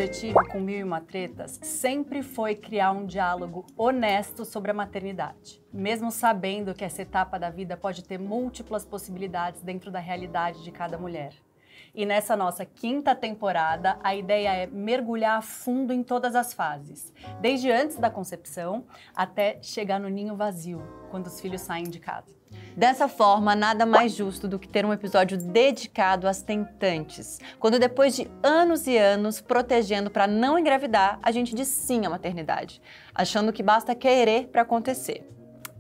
objetivo com Mil e Uma Tretas sempre foi criar um diálogo honesto sobre a maternidade, mesmo sabendo que essa etapa da vida pode ter múltiplas possibilidades dentro da realidade de cada mulher. E nessa nossa 5ª temporada, a ideia é mergulhar a fundo em todas as fases, desde antes da concepção até chegar no ninho vazio, quando os filhos saem de casa. Dessa forma, nada mais justo do que ter um episódio dedicado às tentantes, quando depois de anos e anos protegendo para não engravidar, a gente diz sim à maternidade, achando que basta querer para acontecer.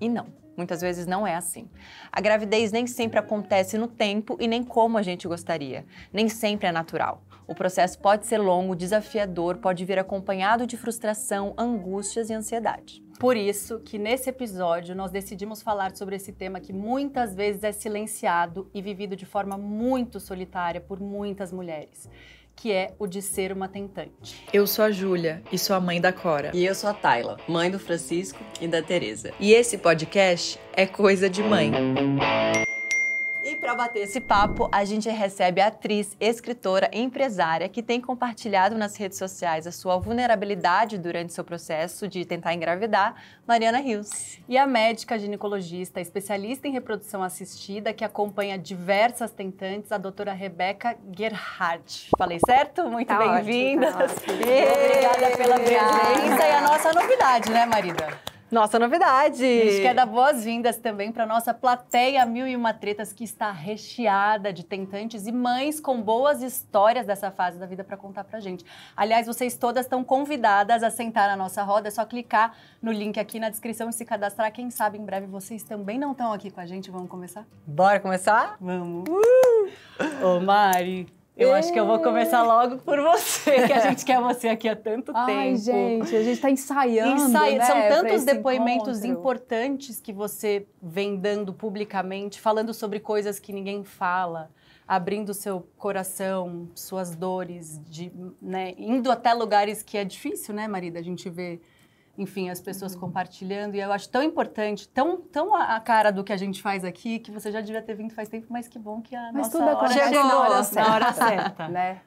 E não. Muitas vezes não é assim. A gravidez nem sempre acontece no tempo e nem como a gente gostaria. Nem sempre é natural. O processo pode ser longo, desafiador, pode vir acompanhado de frustração, angústias e ansiedade. Por isso que nesse episódio nós decidimos falar sobre esse tema que muitas vezes é silenciado e vivido de forma muito solitária por muitas mulheres, que é o de ser uma tentante. Eu sou a Júlia e sou a mãe da Cora. E eu sou a Tayla, mãe do Francisco e da Tereza. E esse podcast é Coisa de Mãe. E para bater esse papo, a gente recebe a atriz, escritora e empresária que tem compartilhado nas redes sociais a sua vulnerabilidade durante seu processo de tentar engravidar, Mariana Rios. E a médica ginecologista, especialista em reprodução assistida, que acompanha diversas tentantes, a doutora Rebeca Gerhardt. Falei certo? Muito bem-vindas. Obrigada pela presença e a nossa novidade, né, marida? Nossa novidade! A gente quer dar boas-vindas também para nossa plateia Mil e Uma Tretas, que está recheada de tentantes e mães com boas histórias dessa fase da vida para contar pra gente. Aliás, vocês todas estão convidadas a sentar na nossa roda, é só clicar no link aqui na descrição e se cadastrar. Quem sabe em breve vocês também não estão aqui com a gente. Vamos começar? Bora começar? Vamos! Ô Mari! Eu acho que eu vou começar logo por você, que a gente quer você aqui há tanto tempo. Ai, gente, a gente tá ensaiando, né? São tantos depoimentos importantes que você vem dando publicamente, falando sobre coisas que ninguém fala, abrindo seu coração, suas dores, né, indo até lugares que é difícil, né, marida? A gente vê, enfim, as pessoas compartilhando, e eu acho tão importante, tão a cara do que a gente faz aqui, que você já devia ter vindo faz tempo, mas que bom que a nossa hora chegou na hora certa. Né?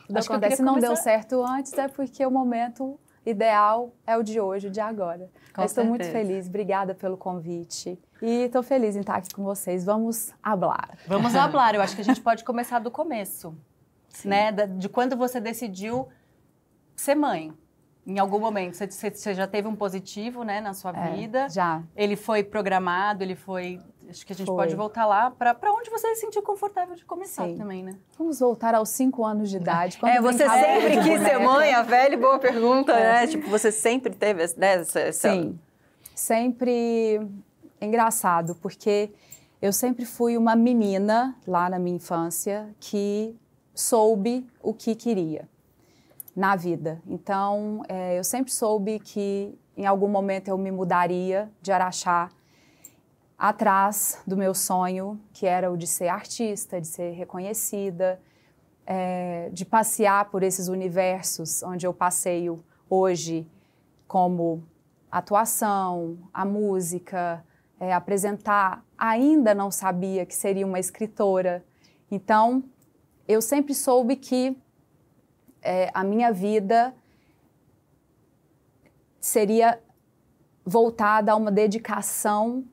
Tudo Acho acontece. Se não começar... deu certo antes, é porque o momento ideal é o de hoje, o de agora. Mas estou muito feliz, obrigada pelo convite. E estou feliz em estar aqui com vocês. Vamos hablar. Vamos hablar, eu acho que a gente pode começar do começo, né? De quando você decidiu ser mãe. Em algum momento, você já teve um positivo, né, na sua vida? Já. Ele foi programado, acho que a gente pode voltar lá para onde você se sentiu confortável de começar também, né? Vamos voltar aos 5 anos de idade. Você sempre quis ser mãe? A velha e boa pergunta, né? Tipo, você sempre teve, né? Sim. Sempre engraçado, porque eu sempre fui uma menina, lá na minha infância, que soube o que queria na vida. Então, eu sempre soube que em algum momento eu me mudaria de Araxá atrás do meu sonho, que era o de ser artista, de ser reconhecida, de passear por esses universos onde eu passeio hoje, como atuação, a música, apresentar. Ainda não sabia que seria uma escritora. Então, eu sempre soube que a minha vida seria voltada a uma dedicação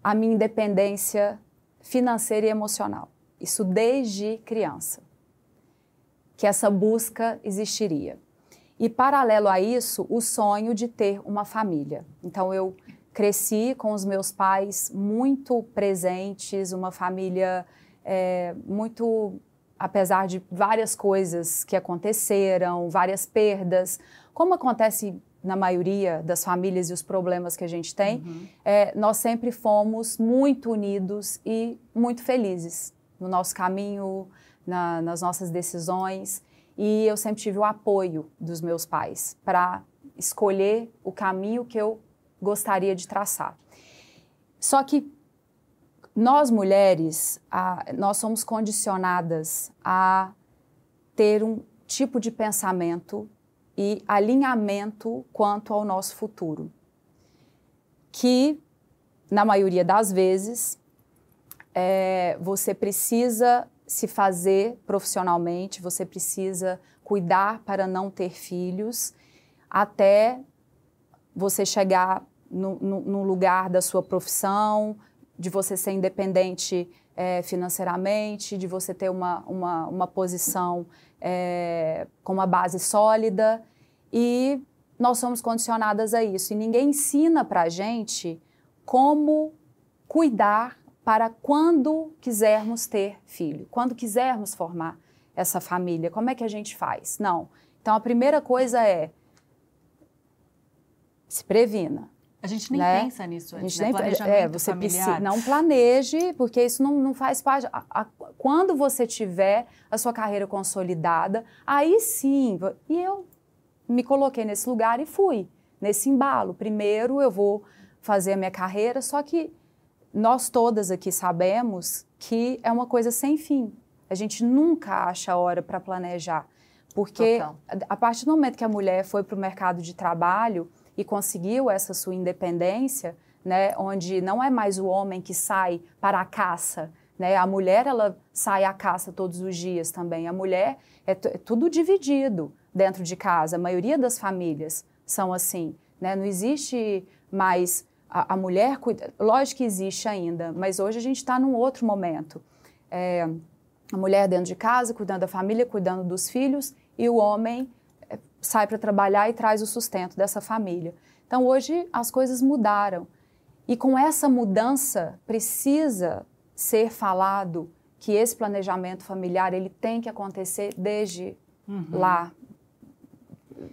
à minha independência financeira e emocional. Isso desde criança, que essa busca existiria. E, paralelo a isso, o sonho de ter uma família. Então, eu cresci com os meus pais muito presentes, uma família muito... Apesar de várias coisas que aconteceram, várias perdas, como acontece na maioria das famílias e os problemas que a gente tem, nós sempre fomos muito unidos e muito felizes no nosso caminho, nas nossas decisões. E eu sempre tive o apoio dos meus pais para escolher o caminho que eu gostaria de traçar. Só que nós, mulheres, nós somos condicionadas a ter um tipo de pensamento e alinhamento quanto ao nosso futuro, que, na maioria das vezes, você precisa se fazer profissionalmente, você precisa cuidar para não ter filhos, até você chegar no lugar da sua profissão, de você ser independente financeiramente, de você ter uma posição com uma base sólida. E nós somos condicionadas a isso. E ninguém ensina para a gente como cuidar para quando quisermos ter filho, quando quisermos formar essa família. Como é que a gente faz? Não. Então, a primeira coisa é se previna. A gente nem né? pensa nisso A antes, gente nem, planejamento você familiar. não planeje, porque isso não faz parte. Quando você tiver a sua carreira consolidada, aí sim. E eu me coloquei nesse lugar e fui, nesse embalo. Primeiro eu vou fazer a minha carreira, só que nós todas aqui sabemos que é uma coisa sem fim. A gente nunca acha a hora para planejar. Porque a partir do momento que a mulher foi para o mercado de trabalho e conseguiu essa sua independência, né, onde não é mais o homem que sai para a caça, né, a mulher ela sai à caça todos os dias também. A mulher é tudo dividido dentro de casa. A maioria das famílias são assim, né? Não existe mais a mulher cuida. Lógico que existe ainda, mas hoje a gente está num outro momento. A mulher dentro de casa, cuidando da família, cuidando dos filhos, e o homem sai para trabalhar e traz o sustento dessa família. Então, hoje, as coisas mudaram. E com essa mudança, precisa ser falado que esse planejamento familiar ele tem que acontecer desde lá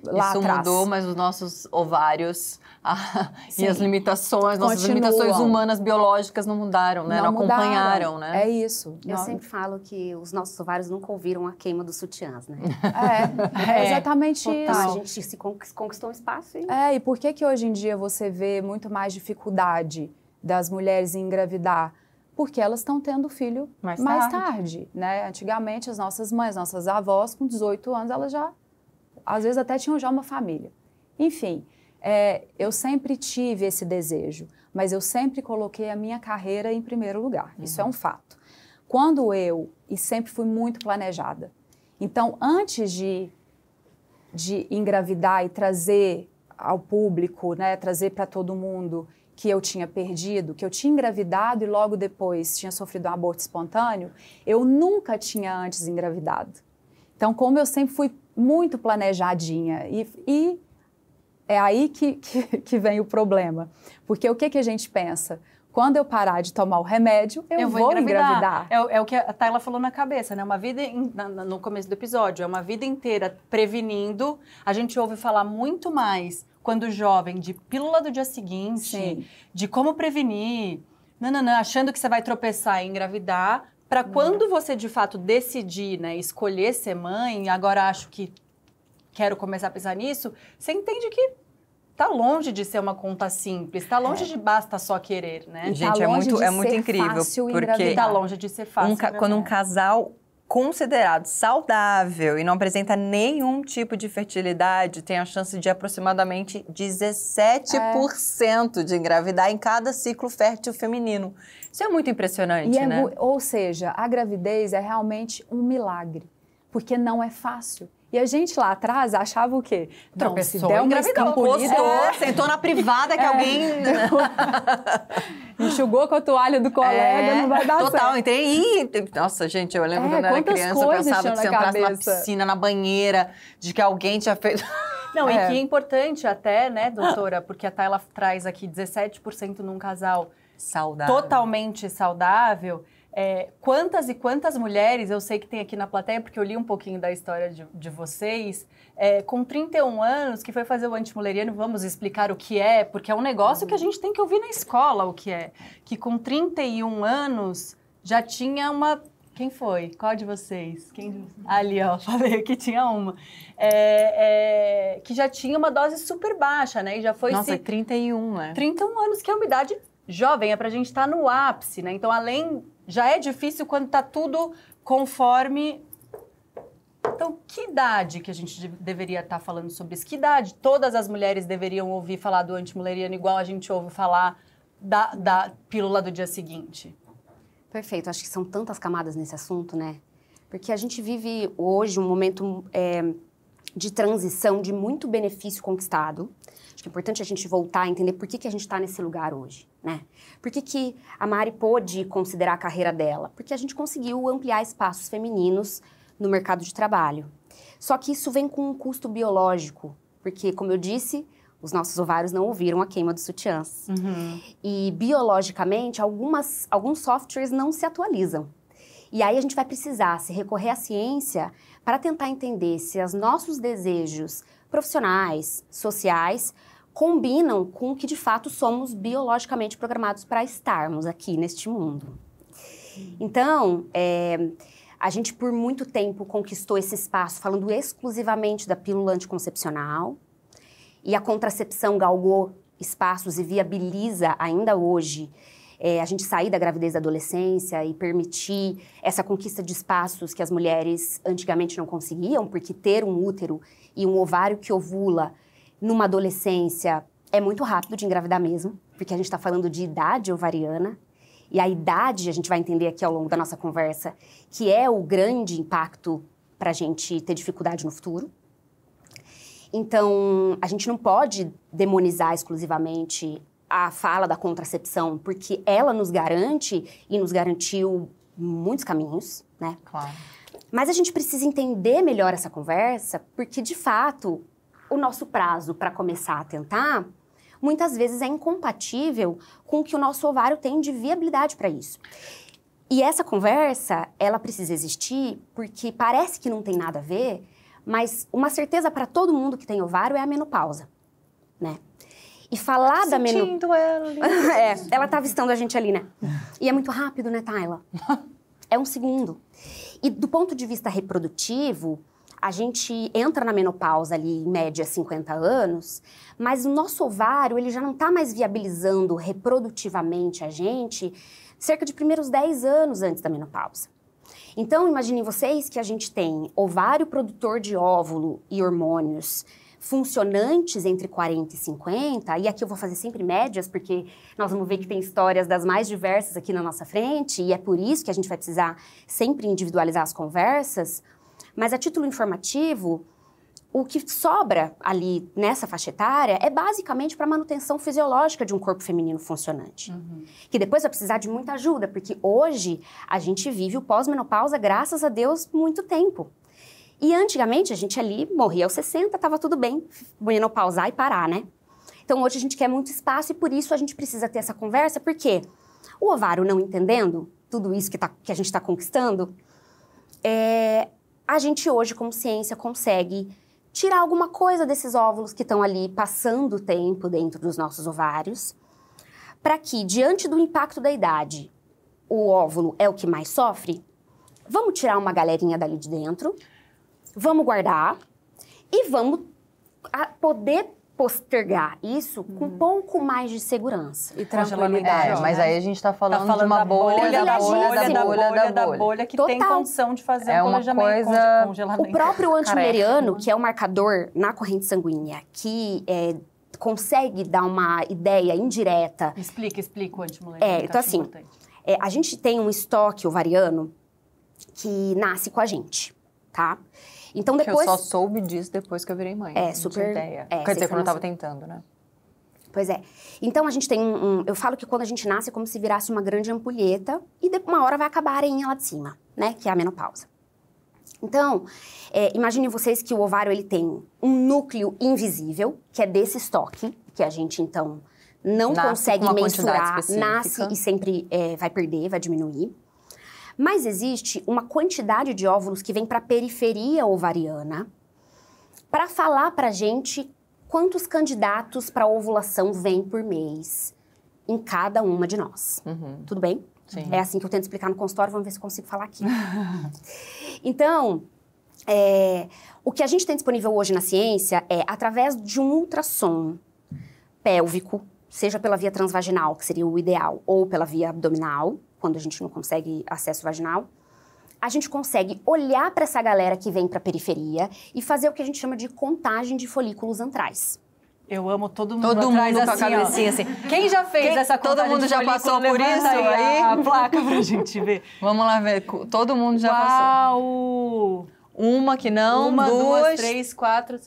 Isso atrás. mudou, mas os nossos ovários e as limitações, nossas Continuam. limitações humanas biológicas não mudaram, né? Não acompanharam, né? É isso. Eu sempre falo que os nossos ovários nunca ouviram a queima dos sutiãs, né? É exatamente Então, isso. a gente se conquistou um espaço e... E por que hoje em dia você vê muito mais dificuldade das mulheres em engravidar? Porque elas estão tendo filho mais tarde, né? Antigamente, as nossas mães, nossas avós, com 18 anos, elas já, às vezes, até tinham já uma família. Enfim, eu sempre tive esse desejo, mas eu sempre coloquei a minha carreira em primeiro lugar. Isso é um fato. E sempre fui muito planejada. Então, antes de engravidar e trazer ao público, né, trazer para todo mundo que eu tinha perdido, que eu tinha engravidado e logo depois tinha sofrido um aborto espontâneo, eu nunca tinha antes engravidado. Então, como eu sempre fui muito planejadinha, e é aí que vem o problema. Porque o que a gente pensa? Quando eu parar de tomar o remédio, eu vou engravidar. É o que a Tayla falou na cabeça, né? Uma vida, no começo do episódio, é uma vida inteira prevenindo. A gente ouve falar muito mais quando jovem de pílula do dia seguinte, Sim. de como prevenir, achando que você vai tropeçar e engravidar, para quando você de fato decidir, né, escolher ser mãe, agora acho que quero começar a pensar nisso, você entende que tá longe de ser uma conta simples, tá longe de basta só querer, né? Gente, Tá longe de é muito ser incrível, fácil porque engravidar. Tá longe de ser fácil. quando um casal considerado saudável e não apresenta nenhum tipo de fertilidade, tem a chance de aproximadamente 17% de engravidar em cada ciclo fértil feminino. Isso é muito impressionante, né? Ou seja, a gravidez é realmente um milagre, porque não é fácil. E a gente lá atrás achava o quê? Tropeçou, se der uma engravidou, escampolida, Sentou na privada que alguém... enxugou com a toalha do colega, não vai dar total, certo. Nossa, gente, eu lembro quando eu era quantas criança, eu coisas pensava que você tinham na entrasse na cabeça. piscina, na banheira, de que alguém tinha feito... Não, e que é importante até, né, doutora, porque a Tayla traz aqui 17% num casal saudável. totalmente saudável. Quantas e quantas mulheres, eu sei que tem aqui na plateia, porque eu li um pouquinho da história de vocês, com 31 anos, que foi fazer o antimuleriano, vamos explicar o que é, porque é um negócio que a gente tem que ouvir na escola, o que é. Que com 31 anos já tinha uma... Quem foi? Qual de vocês? Ali, ó, falei que tinha uma. Que já tinha uma dose super baixa, né? E já foi... Nossa, 31, né? 31 anos, que é uma idade jovem, é pra gente estar no ápice, né? Então, já é difícil quando tá tudo conforme... Então, que idade que a gente deveria estar falando sobre isso? Que idade todas as mulheres deveriam ouvir falar do antimuleriano igual a gente ouve falar da pílula do dia seguinte? Perfeito, acho que são tantas camadas nesse assunto, né? Porque a gente vive hoje um momento de transição, de muito benefício conquistado. Acho que é importante a gente voltar a entender por que a gente está nesse lugar hoje, né? Por que a Mari pôde considerar a carreira dela? Porque a gente conseguiu ampliar espaços femininos no mercado de trabalho. Só que isso vem com um custo biológico, porque, como eu disse, os nossos ovários não ouviram a queima dos sutiãs. E, biologicamente, alguns softwares não se atualizam. E aí a gente vai precisar se recorrer à ciência para tentar entender se os nossos desejos profissionais, sociais, combinam com o que de fato somos biologicamente programados para estarmos aqui neste mundo. Então, a gente por muito tempo conquistou esse espaço falando exclusivamente da pílula anticoncepcional, e a contracepção galgou espaços e viabiliza ainda hoje a gente sair da gravidez da adolescência e permitir essa conquista de espaços que as mulheres antigamente não conseguiam, porque ter um útero e um ovário que ovula numa adolescência é muito rápido de engravidar mesmo, porque a gente está falando de idade ovariana, e a idade, a gente vai entender aqui ao longo da nossa conversa, que é o grande impacto para a gente ter dificuldade no futuro. Então, a gente não pode demonizar exclusivamente a fala da contracepção, porque ela nos garante e nos garantiu muitos caminhos, né? Claro. Mas a gente precisa entender melhor essa conversa, porque, de fato, o nosso prazo para começar a tentar, muitas vezes é incompatível com o que o nosso ovário tem de viabilidade para isso. E essa conversa, ela precisa existir, porque parece que não tem nada a ver, mas uma certeza para todo mundo que tem ovário é a menopausa, né? E falar da menopausa... ela ali. Ela tá avistando a gente ali, né? E é muito rápido, né, Tayla? É um segundo. E do ponto de vista reprodutivo, a gente entra na menopausa ali, em média, 50 anos, mas o nosso ovário, ele já não tá mais viabilizando reprodutivamente a gente cerca de primeiros 10 anos antes da menopausa. Então, imaginem vocês que a gente tem ovário produtor de óvulo e hormônios funcionantes entre 40 e 50, e aqui eu vou fazer sempre médias, porque nós vamos ver que tem histórias das mais diversas aqui na nossa frente, e é por isso que a gente vai precisar sempre individualizar as conversas, mas a título informativo, o que sobra ali nessa faixa etária é basicamente para manutenção fisiológica de um corpo feminino funcionante. Que depois vai precisar de muita ajuda, porque hoje a gente vive o pós-menopausa, graças a Deus, muito tempo. E antigamente a gente ali morria aos 60, estava tudo bem, menopausar e parar, né? Então hoje a gente quer muito espaço e por isso a gente precisa ter essa conversa, porque o ovário não entendendo tudo isso que a gente está conquistando, a gente hoje, como ciência, consegue tirar alguma coisa desses óvulos que estão ali passando o tempo dentro dos nossos ovários, para que, diante do impacto da idade, o óvulo é o que mais sofre, vamos tirar uma galerinha dali de dentro, vamos guardar e vamos poder postergar isso com um pouco mais de segurança e tranquilidade. Mas aí a gente está falando, de uma da bolha da bolha que tem condição de fazer um congelamento. O próprio antimeriano, que é o marcador na corrente sanguínea, que consegue dar uma ideia indireta. Explica o antimeriano. Então assim, a gente tem um estoque ovariano que nasce com a gente, tá? Então depois... Que eu só soube disso depois que eu virei mãe. Super... ideia. Quer dizer, quando eu tava tentando, né? Pois é. Então a gente tem eu falo que quando a gente nasce é como se virasse uma grande ampulheta e uma hora vai acabar a areinha lá de cima, né? Que é a menopausa. Então, imaginem vocês que o ovário ele tem um núcleo invisível, que é desse estoque, que a gente então não consegue mensurar, nasce e sempre vai perder, vai diminuir. Mas existe uma quantidade de óvulos que vem para a periferia ovariana para falar para a gente quantos candidatos para ovulação vem por mês em cada uma de nós. Tudo bem? Sim. É assim que eu tento explicar no consultório, vamos ver se eu consigo falar aqui. Então, o que a gente tem disponível hoje na ciência é, através de um ultrassom pélvico, seja pela via transvaginal, que seria o ideal, ou pela via abdominal, quando a gente não consegue acesso vaginal, a gente consegue olhar para essa galera que vem para a periferia e fazer o que a gente chama de contagem de folículos antrais. Eu amo todo mundo com a assim, cabecinha assim. Quem já fez essa contagem? Todo mundo já passou por isso aí? A placa pra gente ver. Vamos lá ver. Todo mundo já passou. Uau! Uma que não, Uma, duas, duas, 3, 4...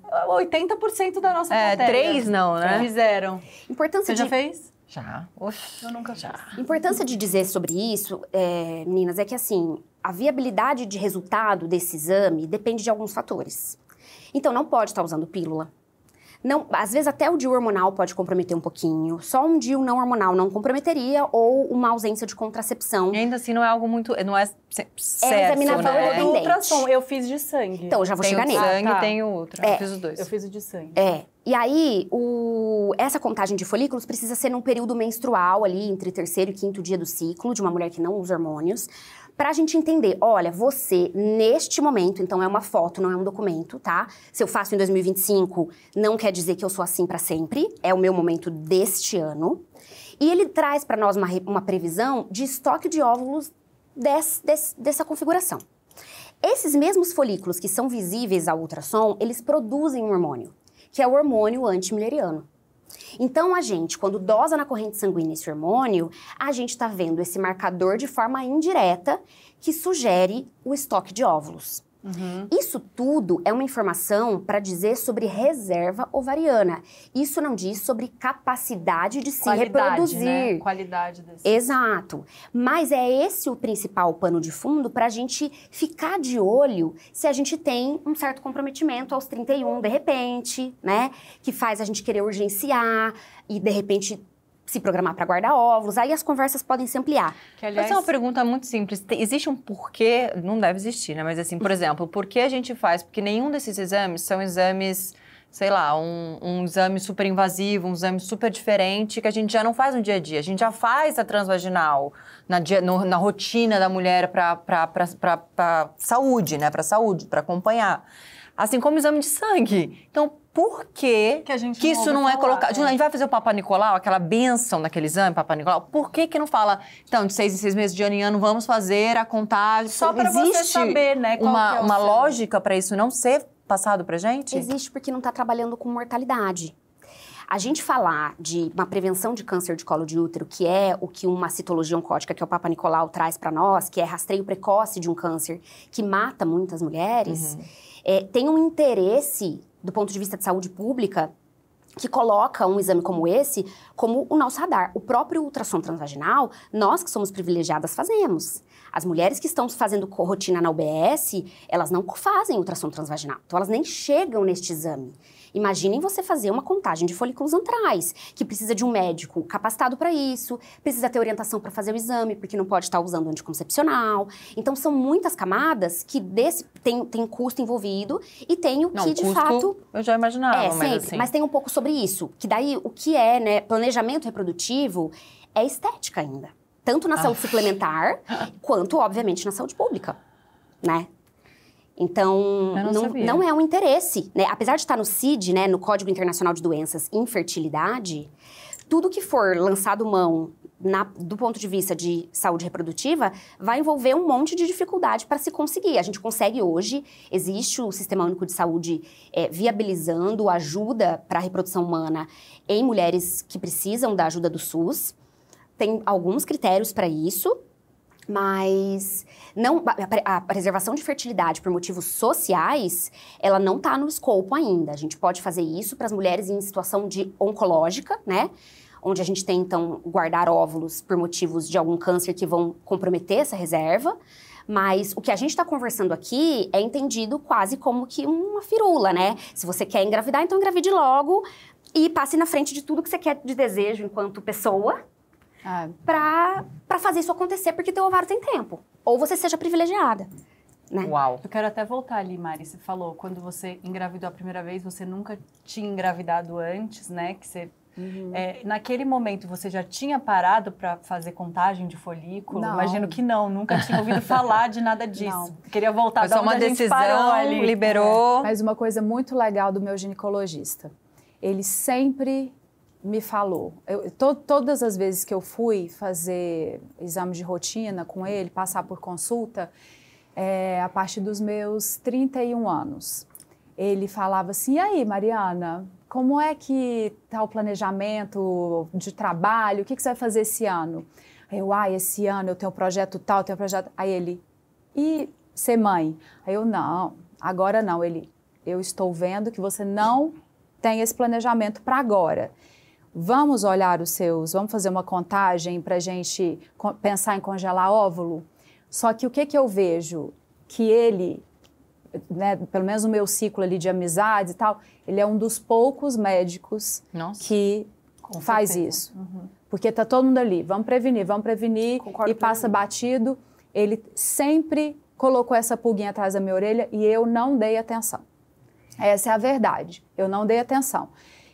80% da nossa plateia. 3 não, né? Fizeram. Importância Você já de... fez? Já. Oxe. Eu nunca já. Importância de dizer sobre isso, meninas, é que assim, a viabilidade de resultado desse exame depende de alguns fatores. Então, não pode estar usando pílula. Não, às vezes até o DIU hormonal pode comprometer um pouquinho. Só um DIU não hormonal não comprometeria ou uma ausência de contracepção. E ainda assim não é algo muito... Não é certo, examinação né? independente. Do ultrassom, eu fiz de sangue. Então, eu já vou Tem chegar o nele. sangue Tá. e tem o outro. Eu fiz os dois. Eu fiz o de sangue. E aí, essa contagem de folículos precisa ser num período menstrual ali, entre 3º e 5º dia do ciclo, de uma mulher que não usa hormônios, pra gente entender, olha, você, neste momento, então é uma foto, não é um documento, tá? Se eu faço em 2025, não quer dizer que eu sou assim pra sempre, é o meu momento deste ano. E ele traz pra nós uma previsão de estoque de óvulos dessa configuração. Esses mesmos folículos que são visíveis ao ultrassom, eles produzem um hormônio, que é o hormônio antimileriano. Então, a gente, quando dosa na corrente sanguínea esse hormônio, a gente está vendo esse marcador de forma indireta que sugere o estoque de óvulos. Isso tudo é uma informação para dizer sobre reserva ovariana. Isso não diz sobre capacidade de se reproduzir. Né? Qualidade desse. Exato. Mas é esse o principal pano de fundo para a gente ficar de olho se a gente tem um certo comprometimento aos 31, de repente, né? Que faz a gente querer urgenciar e, de repente, se programar para guardar óvulos. Aí as conversas podem se ampliar. Que, aliás, Essa é uma pergunta muito simples. Existe um porquê? Não deve existir, né? Mas assim, por exemplo, por que a gente faz? Porque nenhum desses exames são exames, sei lá, um exame super invasivo, um exame super diferente que a gente já não faz no dia a dia. A gente já faz a transvaginal na rotina da mulher para saúde, né? Para saúde, para acompanhar. Assim como o exame de sangue. Então, por que a gente que isso não é colocado? A gente vai fazer o Papa Nicolau, aquela bênção daquele exame, Papa Nicolau. Por que não fala, então, de 6 em 6 meses, de ano em ano, vamos fazer a contagem? Só para você saber, né? Qual que é uma seu... lógica para isso não ser passado pra gente? Existe porque não está trabalhando com mortalidade. A gente falar de uma prevenção de câncer de colo de útero, que é o que uma citologia oncótica, que é o Papa Nicolau, traz para nós, que é rastreio precoce de um câncer que mata muitas mulheres, tem um interesse, do ponto de vista de saúde pública, que coloca um exame como esse como o nosso radar. O próprio ultrassom transvaginal, nós que somos privilegiadas fazemos. As mulheres que estão fazendo rotina na UBS, elas não fazem ultrassom transvaginal. Então, elas nem chegam neste exame. Imaginem você fazer uma contagem de folículos antrais, que precisa de um médico capacitado para isso, precisa ter orientação para fazer o exame, porque não pode estar usando anticoncepcional. Então, são muitas camadas que tem custo envolvido e tem o que, de fato... eu já imaginava, mas sempre, assim... mas tem um pouco sobre isso. Que daí, o que é, né, planejamento reprodutivo é estética ainda. Tanto na saúde suplementar, quanto, obviamente, na saúde pública, né? Então, não é um interesse, né? Apesar de estar no CID, né, no Código Internacional de Doenças, infertilidade, tudo que for lançado mão do ponto de vista de saúde reprodutiva vai envolver um monte de dificuldade para se conseguir. A gente consegue hoje, existe o Sistema Único de Saúde viabilizando ajuda para a reprodução humana em mulheres que precisam da ajuda do SUS. Tem alguns critérios para isso. Mas a preservação de fertilidade por motivos sociais, ela não está no escopo ainda. A gente pode fazer isso para as mulheres em situação de oncológica, né? Onde a gente tem, então, guardar óvulos por motivos de algum câncer que vão comprometer essa reserva. Mas o que a gente está conversando aqui é entendido quase como que uma firula, né? Se você quer engravidar, então engravide logo e passe na frente de tudo que você quer de desejo enquanto pessoa. Pra fazer isso acontecer, porque teu ovário tem tempo. Ou você seja privilegiada, né? Uau! Eu quero até voltar ali, Mari. Você falou, quando você engravidou a primeira vez, você nunca tinha engravidado antes, né? Que você... naquele momento, você já tinha parado para fazer contagem de folículo? Não. Imagino que não, nunca tinha ouvido falar de nada disso. Não. Queria voltar Foi da só onde uma a gente decisão, parou ali. liberou. Mas uma coisa muito legal do meu ginecologista, ele sempre me falou, todas as vezes que eu fui fazer exame de rotina com ele, passar por consulta, a partir dos meus 31 anos, ele falava assim, e aí, Mariana, como é que tá o planejamento de trabalho, o que você vai fazer esse ano? Aí eu, esse ano eu tenho um projeto tal, tenho um projeto... Aí ele, e ser mãe. Aí eu, não, agora não. Ele, eu estou vendo que você não tem esse planejamento para agora. Vamos olhar os seus, vamos fazer uma contagem para a gente pensar em congelar óvulo? Só que o que eu vejo? Que ele, né, pelo menos no meu ciclo ali de amizades e tal, ele é um dos poucos médicos que faz isso. Porque tá todo mundo ali, vamos prevenir, e passa batido. Ele sempre colocou essa pulguinha atrás da minha orelha e eu não dei atenção. Essa é a verdade, eu não dei atenção.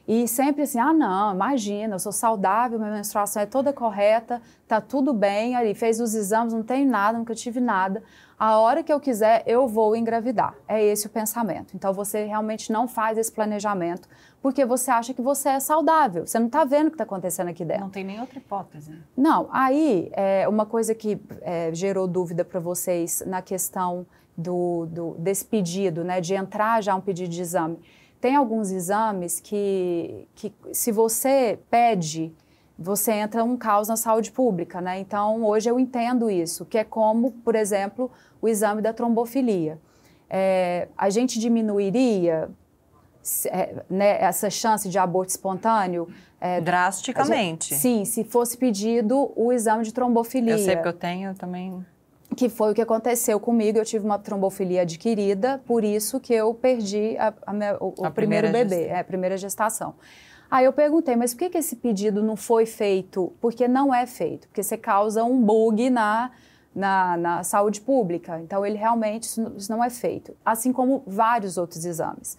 E sempre assim, não, imagina, eu sou saudável, minha menstruação é toda correta, tá tudo bem, ali fez os exames, não tenho nada, nunca tive nada. A hora que eu quiser, eu vou engravidar. É esse o pensamento. Então, você realmente não faz esse planejamento porque você acha que você é saudável. Você não está vendo o que está acontecendo aqui dentro. Não tem nem outra hipótese. Não, aí, uma coisa que gerou dúvida para vocês na questão desse pedido, né, de entrar já um pedido de exame. Tem alguns exames que se você pede, você entra um caos na saúde pública, né? Então, hoje eu entendo isso, que é como, por exemplo, o exame da trombofilia. A gente diminuiria né, essa chance de aborto espontâneo? Drasticamente. Sim, se fosse pedido o exame de trombofilia. Eu sei porque eu tenho também. Que foi o que aconteceu comigo, eu tive uma trombofilia adquirida, por isso que eu perdi o primeiro bebê, a primeira gestação. Aí eu perguntei, mas por que esse pedido não foi feito? Porque não é feito, porque você causa um bug na saúde pública. Então, ele realmente, isso não é feito. Assim como vários outros exames.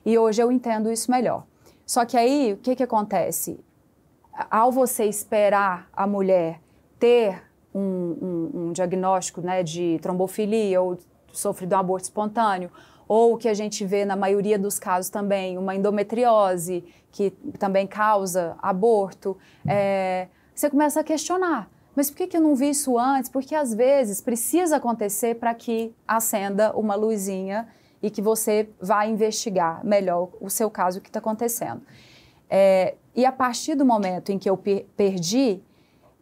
E hoje eu entendo isso melhor. Só que aí, o que acontece? Ao você esperar a mulher ter um diagnóstico, né, de trombofilia ou sofrer de um aborto espontâneo, ou o que a gente vê na maioria dos casos também, uma endometriose, que também causa aborto, você começa a questionar. Mas por que eu não vi isso antes? Porque às vezes precisa acontecer para que acenda uma luzinha e que você vá investigar melhor o seu caso, o que está acontecendo. E a partir do momento em que eu perdi,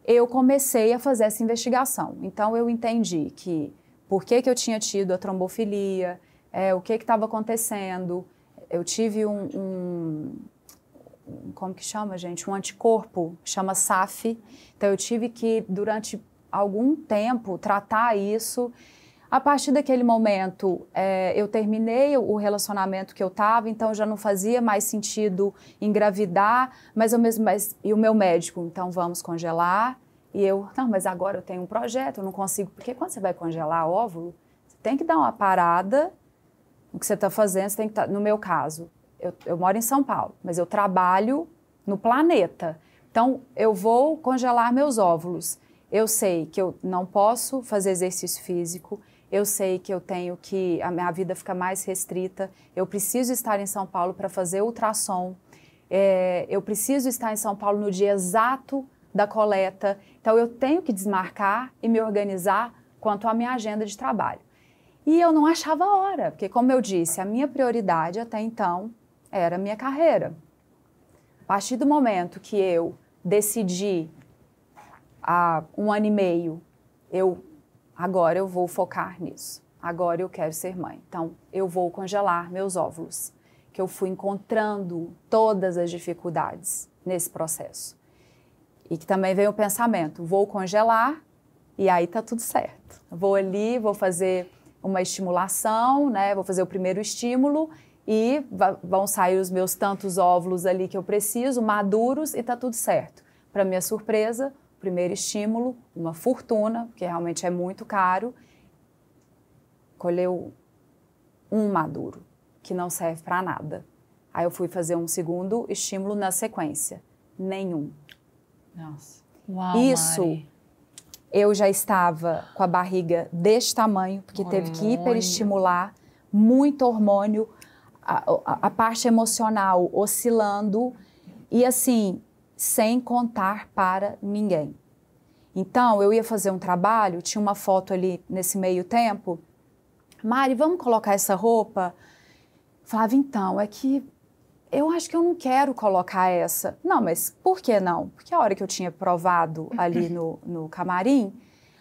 eu comecei a fazer essa investigação. Então, eu entendi que por que eu tinha tido a trombofilia, o que estava acontecendo. Eu tive como que chama, gente? Um anticorpo, chama SAF. Então, eu tive que, durante algum tempo, tratar isso. A partir daquele momento, eu terminei o relacionamento que eu estava, então já não fazia mais sentido engravidar, mas o meu médico, então vamos congelar. E eu, não, mas agora eu tenho um projeto, eu não consigo, porque quando você vai congelar óvulo, você tem que dar uma parada no que você está fazendo, você tem que no meu caso, eu moro em São Paulo, mas eu trabalho no planeta, então eu vou congelar meus óvulos. Eu sei que eu não posso fazer exercício físico, eu sei que eu tenho que, a minha vida fica mais restrita, eu preciso estar em São Paulo para fazer ultrassom, eu preciso estar em São Paulo no dia exato da coleta, então eu tenho que desmarcar e me organizar quanto à minha agenda de trabalho. E eu não achava a hora, porque como eu disse, a minha prioridade até então era a minha carreira. A partir do momento que eu decidi, há 1 ano e meio, agora eu vou focar nisso. Agora eu quero ser mãe. Então, eu vou congelar meus óvulos, que eu fui encontrando todas as dificuldades nesse processo. E que também veio o pensamento, vou congelar e aí tá tudo certo. Vou ali, vou fazer uma estimulação, né? Vou fazer o primeiro estímulo e vão sair os meus tantos óvulos ali que eu preciso, maduros, e tá tudo certo. Para minha surpresa, primeiro estímulo, uma fortuna, porque realmente é muito caro, colheu um maduro, que não serve para nada. Aí eu fui fazer um segundo estímulo na sequência, nenhum. Nossa. Uau, Isso, Mari. eu já estava com a barriga deste tamanho, porque teve que hiperestimular, muito hormônio, a parte emocional oscilando, e assim, sem contar para ninguém. Então, eu ia fazer um trabalho, tinha uma foto ali nesse meio tempo, Mari, vamos colocar essa roupa? Falava, então, é que eu acho que eu não quero colocar essa. Não, mas por que não? Porque a hora que eu tinha provado ali no camarim,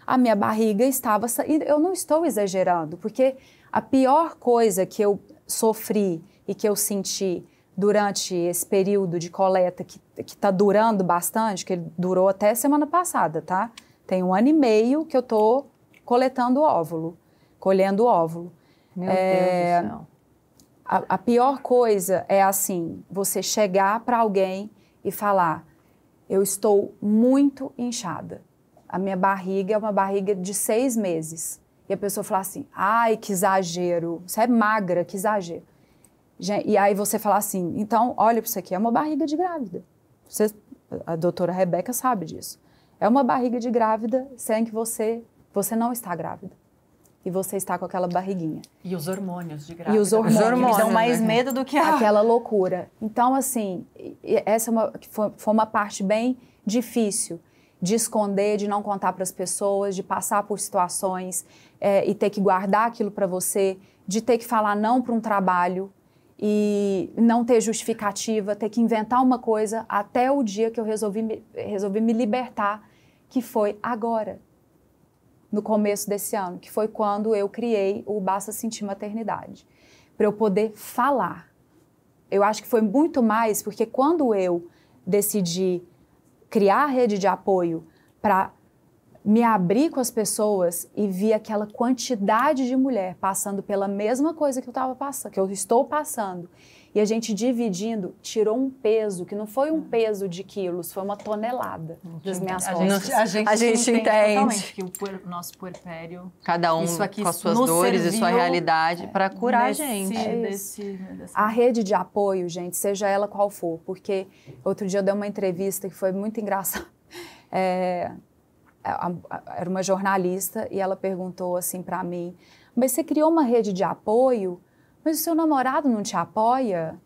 a minha barriga estava... E eu não estou exagerando, porque a pior coisa que eu sofri e que eu senti durante esse período de coleta que está durando bastante, que ele durou até semana passada, tá? Tem 1 ano e meio que eu estou coletando óvulo, colhendo óvulo. Meu Deus do céu. A pior coisa é assim, você chegar para alguém e falar, eu estou muito inchada. A minha barriga é uma barriga de 6 meses. E a pessoa fala assim, ai, que exagero, você é magra, que exagero. E aí você fala assim, então, olha para isso aqui, é uma barriga de grávida. A doutora Rebeca sabe disso. É uma barriga de grávida, sendo que você não está grávida. E você está com aquela barriguinha. E os hormônios de grávida. E os hormônios. Me dão mais medo do que aquela loucura. Então, assim, essa foi uma parte bem difícil de esconder, de não contar para as pessoas, de passar por situações e ter que guardar aquilo para você, de ter que falar não para um trabalho e não ter justificativa, ter que inventar uma coisa até o dia que eu resolvi me libertar, que foi agora, no começo desse ano, que foi quando eu criei o Basta Sentir Maternidade, para eu poder falar. Eu acho que foi muito mais porque quando eu decidi criar a rede de apoio para me abrir com as pessoas e vi aquela quantidade de mulher passando pela mesma coisa que eu estava passando, que eu estou passando, e a gente dividindo, tirou um peso, que não foi um peso de quilos, foi uma tonelada das minhas costas. A gente entende totalmente que o nosso puerpério... Cada um isso aqui com as suas dores e sua serviu, realidade para curar a gente. A rede de apoio, gente, seja ela qual for, porque outro dia eu dei uma entrevista que foi muito engraçada. Era uma jornalista e ela perguntou assim para mim, mas você criou uma rede de apoio, mas o seu namorado não te apoia?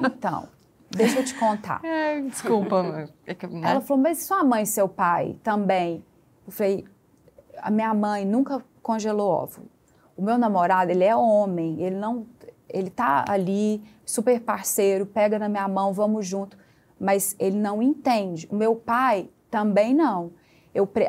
Então, deixa eu te contar. Desculpa. Ela falou, mas sua mãe e seu pai também? Eu falei, a minha mãe nunca congelou óvulo. O meu namorado, ele é homem, ele tá ali, super parceiro, pega na minha mão, vamos junto, mas ele não entende. O meu pai também não.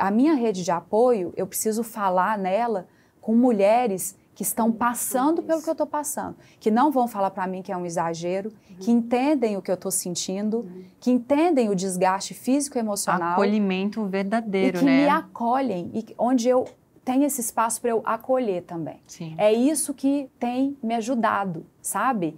A minha rede de apoio, eu preciso falar nela com mulheres que estão passando pelo que eu estou passando, que não vão falar para mim que é um exagero, que entendem o que eu estou sentindo, que entendem o desgaste físico e emocional. Acolhimento verdadeiro, e que né? me acolhem, e onde eu tenho esse espaço para eu acolher também. Sim. É isso que tem me ajudado, sabe?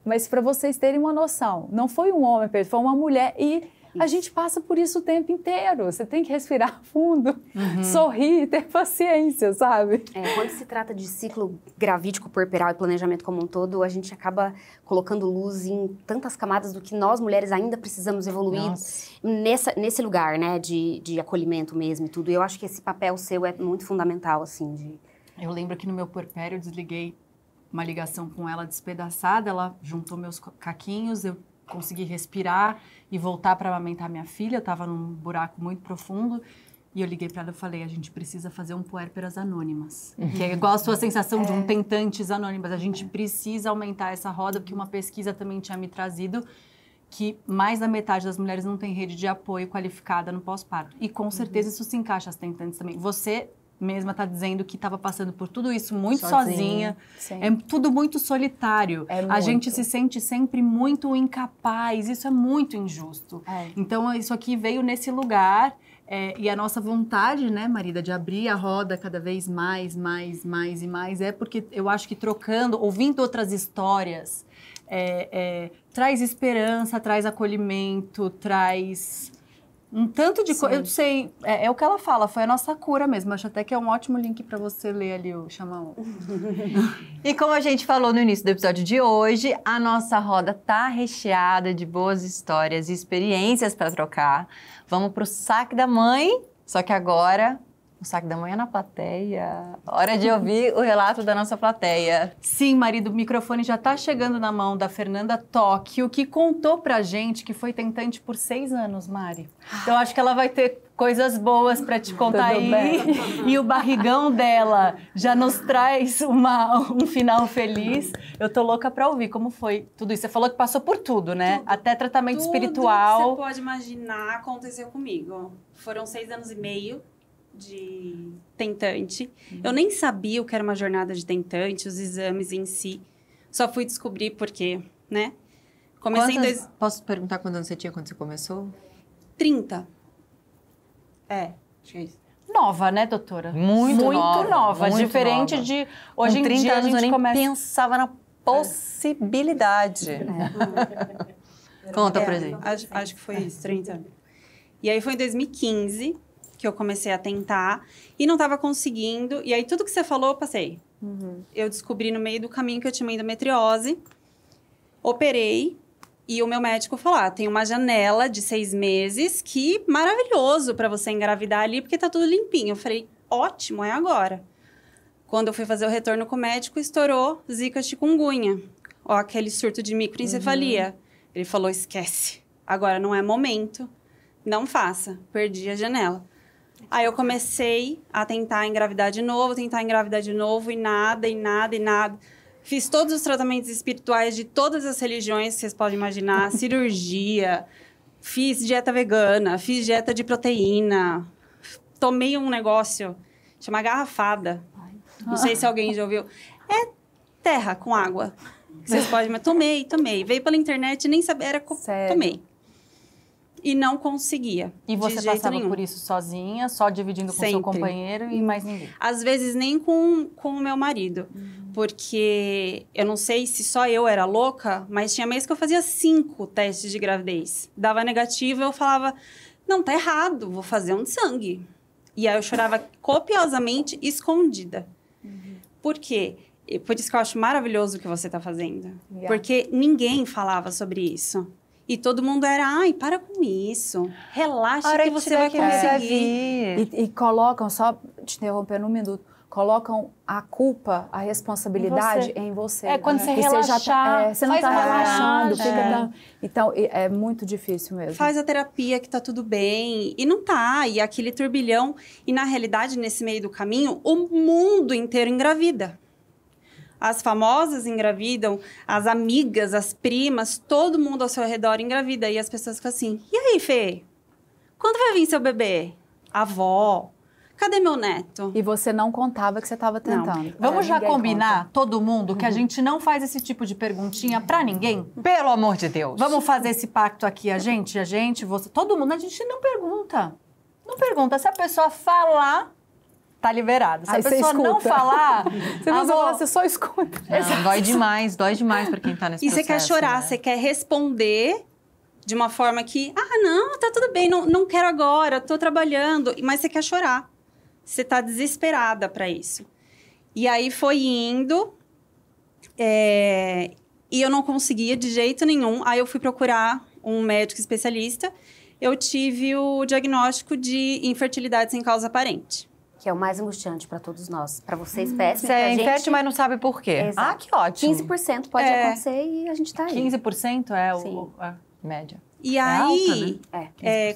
Mas para vocês terem uma noção, não foi um homem, foi uma mulher e... A gente passa por isso o tempo inteiro. Você tem que respirar fundo, sorrir, ter paciência, sabe? Quando se trata de ciclo gravídico, puerperal e planejamento como um todo, a gente acaba colocando luz em tantas camadas do que nós, mulheres, ainda precisamos evoluir nesse lugar, né, de acolhimento mesmo e tudo. E eu acho que esse papel seu é muito fundamental, assim. Eu lembro que no meu puerpério eu desliguei uma ligação com ela despedaçada, ela juntou meus caquinhos, eu consegui respirar e voltar para amamentar minha filha. Eu estava num buraco muito profundo e eu liguei para ela e falei, a gente precisa fazer um puérperas anônimas. Que é igual a sua sensação de um tentantes anônimas. A gente precisa aumentar essa roda, porque uma pesquisa também tinha me trazido que mais da metade das mulheres não tem rede de apoio qualificada no pós-parto. E com certeza isso se encaixa às tentantes também. Você mesma está dizendo que estava passando por tudo isso muito sozinha. É tudo muito solitário. A gente se sente sempre muito incapaz. Isso é muito injusto. Então, isso aqui veio nesse lugar. E a nossa vontade, né, Marida, de abrir a roda cada vez mais e mais, é porque eu acho que trocando, ouvindo outras histórias, traz esperança, traz acolhimento, traz... um tanto de coisa, eu sei, é o que ela fala, foi a nossa cura mesmo. Acho até que é um ótimo link para você ler ali o Chamão. E como a gente falou no início do episódio de hoje, a nossa roda tá recheada de boas histórias e experiências para trocar. Vamos pro Saque da Mãe, só que agora o Saque da Mãe é na plateia. Hora de ouvir o relato da nossa plateia. Sim, marido, o microfone já tá chegando na mão da Fernanda Tóquio, que contou pra gente que foi tentante por 6 anos, Mari. Então, acho que ela vai ter coisas boas para te contar Tudo aí. bem. E o barrigão dela já nos traz um final feliz. Eu tô louca para ouvir como foi tudo isso. Você falou que passou por tudo, né? Tudo. Até tratamento Tudo espiritual. que você pode imaginar aconteceu comigo. Foram 6 anos e meio de tentante. Eu nem sabia o que era uma jornada de tentante, os exames em si. Só fui descobrir porque, né? Comecei em Posso perguntar quantos anos você tinha quando você começou? 30. Acho que é isso. Nova, né, doutora? Muito nova, muito Diferente nova. de hoje Com em 30 dia a anos eu gente nem começa... pensava na possibilidade. Conta pra gente. Acho que foi isso, 30. E aí foi em 2015 que eu comecei a tentar e não estava conseguindo. E aí tudo que você falou, eu passei. Eu descobri no meio do caminho que eu tinha uma endometriose, operei e o meu médico falou, tem uma janela de 6 meses que maravilhoso para você engravidar ali porque tá tudo limpinho. Eu falei, ótimo, é agora. Quando eu fui fazer o retorno com o médico, estourou zika chikungunya, ó, aquele surto de microencefalia. Ele falou, esquece, agora não é momento, não faça, perdi a janela. Aí eu comecei a tentar engravidar de novo, e nada. Fiz todos os tratamentos espirituais de todas as religiões que vocês podem imaginar, cirurgia, fiz dieta vegana, fiz dieta de proteína, tomei um negócio, chama garrafada, não sei se alguém já ouviu, é terra com água, vocês podem, mas tomei, veio pela internet, nem sabia, Sério? tomei. E não conseguia. E você de jeito passava nenhum. por isso sozinha, só dividindo com seu Sempre. companheiro e mais ninguém? Às vezes nem com o meu marido. Porque eu não sei se só eu era louca, mas tinha mês que eu fazia 5 testes de gravidez. Dava negativo, eu falava, não, tá errado, vou fazer um de sangue. E aí eu chorava copiosamente, escondida. Por quê? Por isso que eu acho maravilhoso o que você tá fazendo. Obrigada. Porque ninguém falava sobre isso. E todo mundo era, ai, para com isso. Relaxa que você vai conseguir. E colocam, só te interrompendo um minuto, colocam a culpa, a responsabilidade em você. É, quando você Porque relaxar, você não faz está uma relaxando. massagem. Então, é muito difícil mesmo. Faz a terapia que tá tudo bem. E não tá. E aquele turbilhão. E na realidade, nesse meio do caminho, o mundo inteiro engravida. As famosas engravidam, as amigas, as primas, todo mundo ao seu redor engravida. E as pessoas ficam assim, e aí, Fê? Quando vai vir seu bebê? Avó? Cadê meu neto? E você não contava que você estava tentando. Vamos já Ninguém combinar, todo mundo, que a gente não faz esse tipo de perguntinha pra ninguém? Pelo amor de Deus. Vamos fazer esse pacto aqui, a gente, você, todo mundo, a gente não pergunta. Não pergunta. Se a pessoa falar, tá liberado. Se Aí a você pessoa não escuta. falar, Você não fala, você só escuta. Não, dói demais pra quem tá nesse E processo. você quer chorar, né? você quer responder de uma forma que, não, tá tudo bem, não quero agora, tô trabalhando. Mas você quer chorar. Você tá desesperada pra isso. E aí foi indo, e eu não conseguia de jeito nenhum. Aí eu fui procurar um médico especialista. Eu tive o diagnóstico de infertilidade sem causa aparente. Que é o mais angustiante para todos nós. Para vocês, péssimo. Você é pra gente, infértil, mas não sabe por quê. Exato. Ah, que ótimo. 15% pode acontecer e a gente tá aí. 15% é Sim. a Média. E alta, né?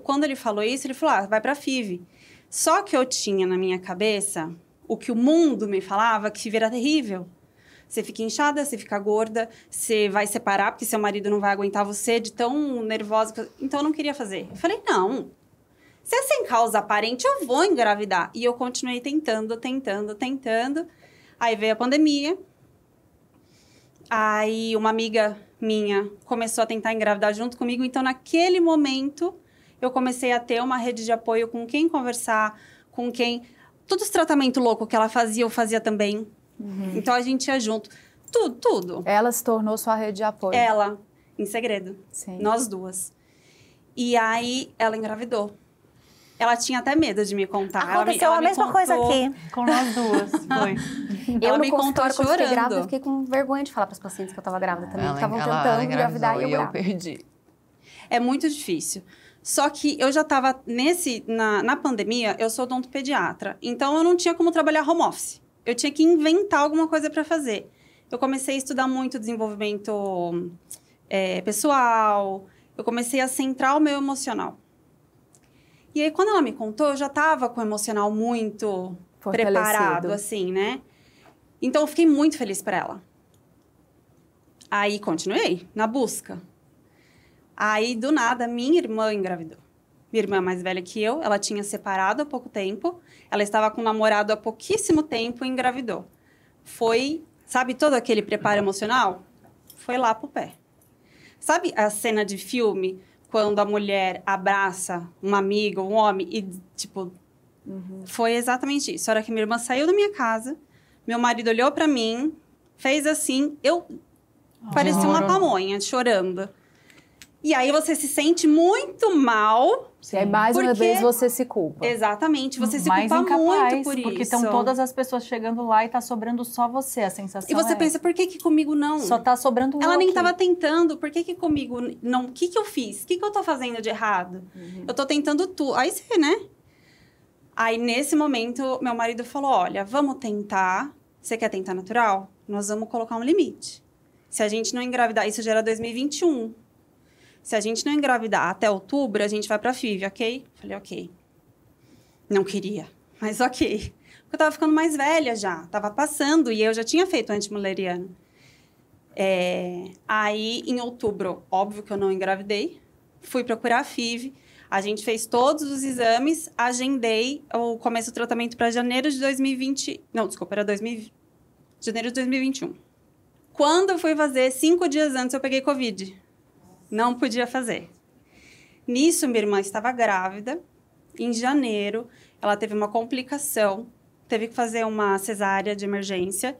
quando ele falou isso, ele falou, vai pra FIV. Só que eu tinha na minha cabeça o que o mundo me falava, que FIV era terrível. Você fica inchada, você fica gorda, você vai separar porque seu marido não vai aguentar você de tão nervosa. Então, eu não queria fazer. Eu falei, não. Se é sem causa aparente, eu vou engravidar. E eu continuei tentando. Aí veio a pandemia. Aí uma amiga minha começou a tentar engravidar junto comigo. Então, naquele momento, eu comecei a ter uma rede de apoio com quem conversar, com quem... Todos os tratamentos loucos que ela fazia, eu fazia também. Então, a gente ia junto. Tudo. Ela se tornou sua rede de apoio. Ela, em segredo. Sim. Nós duas. E aí, ela engravidou. Ela tinha até medo de me contar. Aconteceu a mesma coisa aqui. com nós duas, foi. Eu Ela no me contou consultório, quando eu fiquei grávida, eu chorando. fiquei com vergonha de falar para as pacientes que eu estava grávida também. Ela Estavam tentando engravidar e eu grávida. perdi. É muito difícil. Só que eu já estava na pandemia, eu sou odontopediatra. Então, eu não tinha como trabalhar home office. Eu tinha que inventar alguma coisa para fazer. Eu comecei a estudar muito desenvolvimento pessoal. Eu comecei a centrar o meu emocional. E aí, quando ela me contou, eu já tava com o emocional muito preparado, assim, né? Então, eu fiquei muito feliz por ela. Aí, continuei na busca. Aí, do nada, minha irmã engravidou. Minha irmã é mais velha que eu, ela tinha separado há pouco tempo, ela estava com um namorado há pouquíssimo tempo e engravidou. Foi, sabe, todo aquele preparo emocional? Foi lá pro pé. Sabe a cena de filme, quando a mulher abraça uma amiga, um homem, e, tipo... Foi exatamente isso. A hora que minha irmã saiu da minha casa, meu marido olhou pra mim, fez assim, eu parecia uma pamonha, chorando. E aí você se sente muito mal. E aí, mais uma vez, você se culpa. Exatamente, você se Mais culpa incapaz, muito por isso. porque estão todas as pessoas chegando lá e tá sobrando só você, a sensação E você é pensa, por que comigo não? só tá sobrando Ela eu nem aqui. tava tentando, por que comigo não? O que eu fiz? O que eu tô fazendo de errado? Eu tô tentando tudo. Aí você, né? Aí, nesse momento, meu marido falou, olha, vamos tentar. Você quer tentar natural? Nós vamos colocar um limite. Se a gente não engravidar, isso já era 2021. Se a gente não engravidar até outubro, a gente vai pra FIV, ok? Falei, ok. Não queria, mas ok. Porque eu tava ficando mais velha já, tava passando e eu já tinha feito antimuleriano. Aí, em outubro, óbvio que eu não engravidei, fui procurar a FIV, a gente fez todos os exames, agendei o começo do tratamento para janeiro de 2020... Não, desculpa, era janeiro de 2021. Quando eu fui fazer, 5 dias antes, eu peguei Covid. Não podia fazer. Nisso, minha irmã estava grávida. Em janeiro, ela teve uma complicação. Teve que fazer uma cesárea de emergência,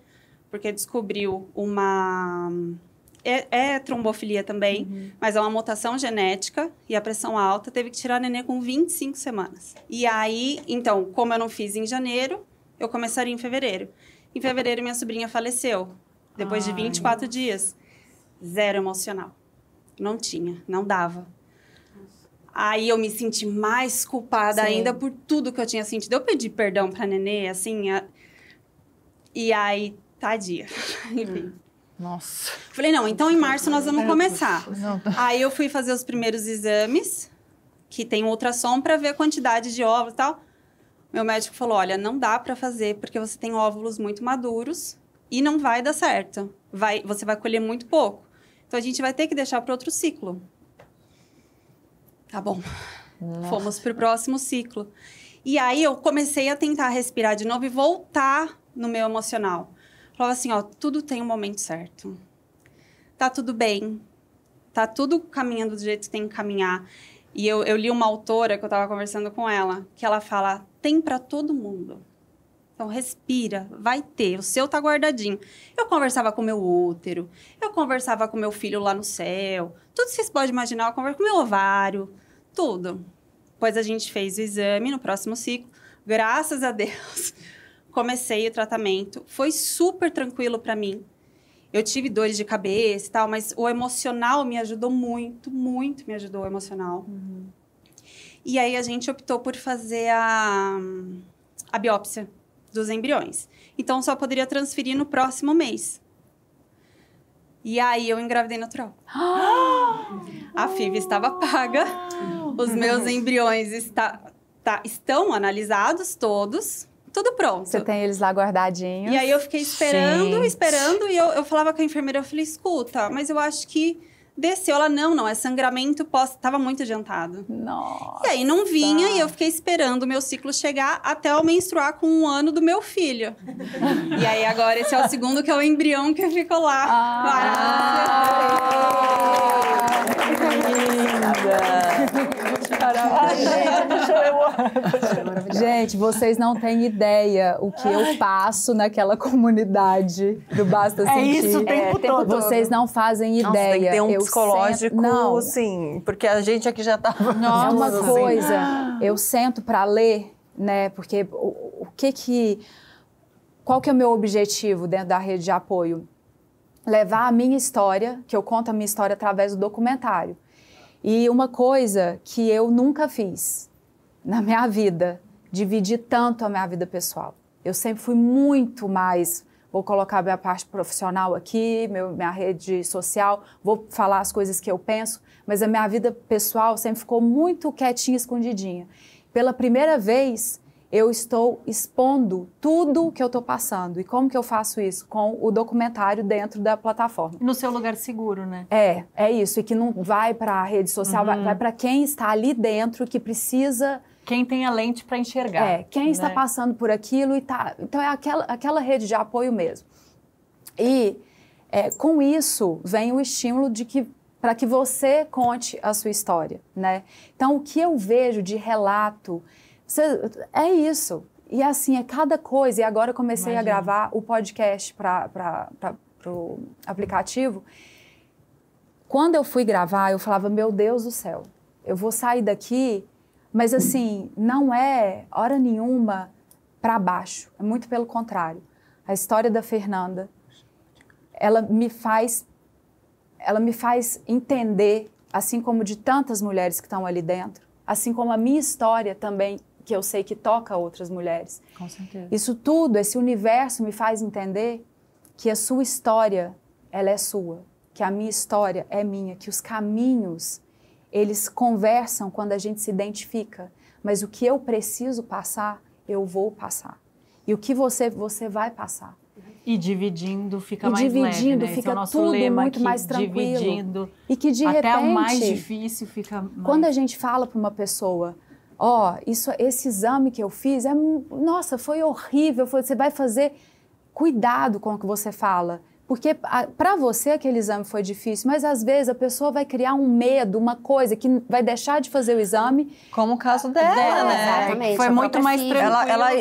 porque descobriu uma... É trombofilia também, mas é uma mutação genética e a pressão alta. Teve que tirar a nenê com 25 semanas. E aí, então, como eu não fiz em janeiro, eu começaria em fevereiro. Em fevereiro, minha sobrinha faleceu. Depois de 24 dias. Zero emocional. Não tinha, não dava. Aí eu me senti mais culpada ainda por tudo que eu tinha sentido. Eu pedi perdão pra nenê, assim... E aí, tadinha. Enfim. Nossa. Falei, não, então em março nós vamos começar. Aí eu fui fazer os primeiros exames, que tem um ultrassom, para ver a quantidade de óvulos e tal. Meu médico falou, olha, não dá para fazer, porque você tem óvulos muito maduros e não vai dar certo. Você vai colher muito pouco. Então, a gente vai ter que deixar para outro ciclo. Tá bom. Nossa. Fomos para o próximo ciclo. E aí, eu comecei a tentar respirar de novo e voltar no meu emocional. Falava assim, ó, tudo tem um momento certo. Tá tudo bem. Tá tudo caminhando do jeito que tem que caminhar. E eu li uma autora que eu tava conversando com ela, que ela fala, tem para todo mundo. Então, respira, vai ter, o seu tá guardadinho. Eu conversava com o meu útero, eu conversava com meu filho lá no céu, tudo que vocês podem imaginar, eu converso com o meu ovário, tudo. Depois a gente fez o exame no próximo ciclo, graças a Deus, comecei o tratamento, foi super tranquilo para mim. Eu tive dores de cabeça e tal, mas o emocional me ajudou muito, muito me ajudou o emocional. E aí a gente optou por fazer a biópsia dos embriões. Então, só poderia transferir no próximo mês. E aí, eu engravidei natural. A FIV estava paga. Os meus embriões estão analisados todos. Tudo pronto. Você tem eles lá guardadinhos. E aí, eu fiquei esperando. E eu falava com a enfermeira, eu falei, escuta, mas eu acho que desceu. Ela, não, é sangramento tava muito adiantado. Nossa. E aí não vinha e eu fiquei esperando o meu ciclo chegar até eu menstruar com 1 ano do meu filho. E aí agora esse é o segundo, que é o embrião que ficou lá. Gente, vocês não têm ideia o que eu passo naquela comunidade do Basta Sentir. É isso o tempo todo. Vocês não fazem ideia. Nossa, tem que ter um Eu psicológico, não. sim, porque a gente aqui já tava... É uma assim. coisa, eu sento para ler, né, porque qual que é o meu objetivo dentro da rede de apoio? Levar a minha história, que eu conto a minha história através do documentário. E uma coisa que eu nunca fiz na minha vida, dividir tanto a minha vida pessoal. Eu sempre fui muito mais, vou colocar minha parte profissional aqui, minha rede social, vou falar as coisas que eu penso, mas a minha vida pessoal sempre ficou muito quietinha, escondidinha. pela primeira vez, eu estou expondo tudo o que eu estou passando. E como que eu faço isso? Com o documentário dentro da plataforma. No seu lugar seguro, né? É isso. E que não vai para a rede social, vai para quem está ali dentro, que precisa... Quem tem a lente para enxergar. Quem está passando por aquilo e tá... Então, é aquela rede de apoio mesmo. E com isso vem o estímulo de que para que você conte a sua história, né? Então, o que eu vejo de relato... é isso. E assim, é cada coisa. E agora eu comecei a gravar o podcast para o aplicativo. Quando eu fui gravar, eu falava, meu Deus do céu, eu vou sair daqui, mas assim, não é hora nenhuma para baixo. É muito pelo contrário. A história da Fernanda, ela me faz entender, assim como de tantas mulheres que estão ali dentro, assim como a minha história também, que eu sei que toca outras mulheres. Com certeza. Isso tudo, esse universo me faz entender que a sua história, ela é sua, que a minha história é minha, que os caminhos, eles conversam quando a gente se identifica, mas o que eu preciso passar, eu vou passar. E o que você vai passar. E dividindo fica mais leve, né? Fica esse é o nosso tudo lema muito aqui, mais tranquilo. Dividindo, e que de até repente, o mais difícil fica mais... Quando a gente fala para uma pessoa, esse exame que eu fiz, nossa, foi horrível, você vai fazer, cuidado com o que você fala. Porque para você aquele exame foi difícil, mas às vezes a pessoa vai criar um medo, uma coisa que vai deixar de fazer o exame. Como o caso dela, né? Exatamente. Foi muito mais tranquilo. Ela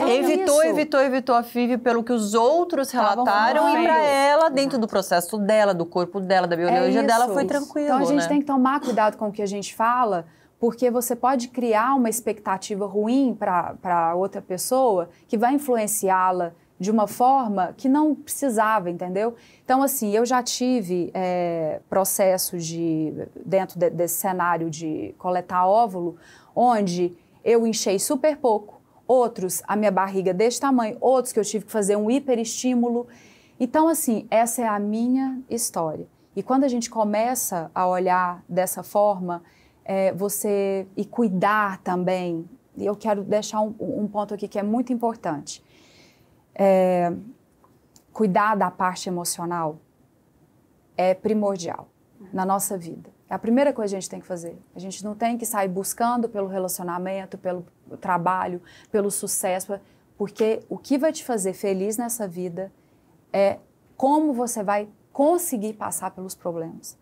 evitou a FIV pelo que os outros relataram e para ela, dentro do processo dela, do corpo dela, da biologia dela, foi tranquilo. Então a gente tem que tomar cuidado com o que a gente fala, porque você pode criar uma expectativa ruim para outra pessoa que vai influenciá-la de uma forma que não precisava, entendeu? Então, assim, eu já tive processos dentro desse cenário de coletar óvulo, onde eu inchei super pouco, outros, a minha barriga desse tamanho, outros que eu tive que fazer um hiperestímulo. Então, assim, essa é a minha história. E quando a gente começa a olhar dessa forma, e cuidar também, e eu quero deixar um ponto aqui que é muito importante. Cuidar da parte emocional é primordial na nossa vida. É a primeira coisa que a gente tem que fazer. A gente não tem que sair buscando pelo relacionamento, pelo trabalho, pelo sucesso, porque o que vai te fazer feliz nessa vida é como você vai conseguir passar pelos problemas,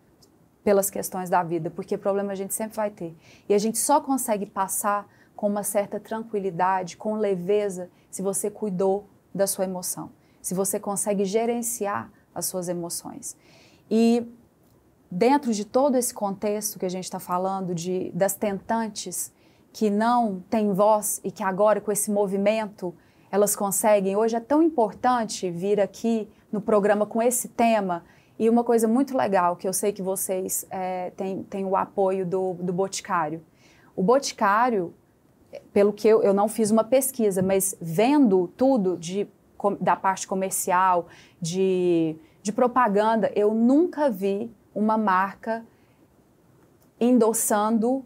pelas questões da vida, porque problema a gente sempre vai ter. E a gente só consegue passar com uma certa tranquilidade, com leveza, se você cuidou da sua emoção, se você consegue gerenciar as suas emoções. E dentro de todo esse contexto que a gente está falando, das tentantes que não têm voz e que agora com esse movimento elas conseguem, hoje é tão importante vir aqui no programa com esse tema, e uma coisa muito legal, que eu sei que vocês têm o apoio do Boticário. O Boticário, pelo que eu não fiz uma pesquisa, mas vendo tudo da parte comercial, de propaganda, eu nunca vi uma marca endossando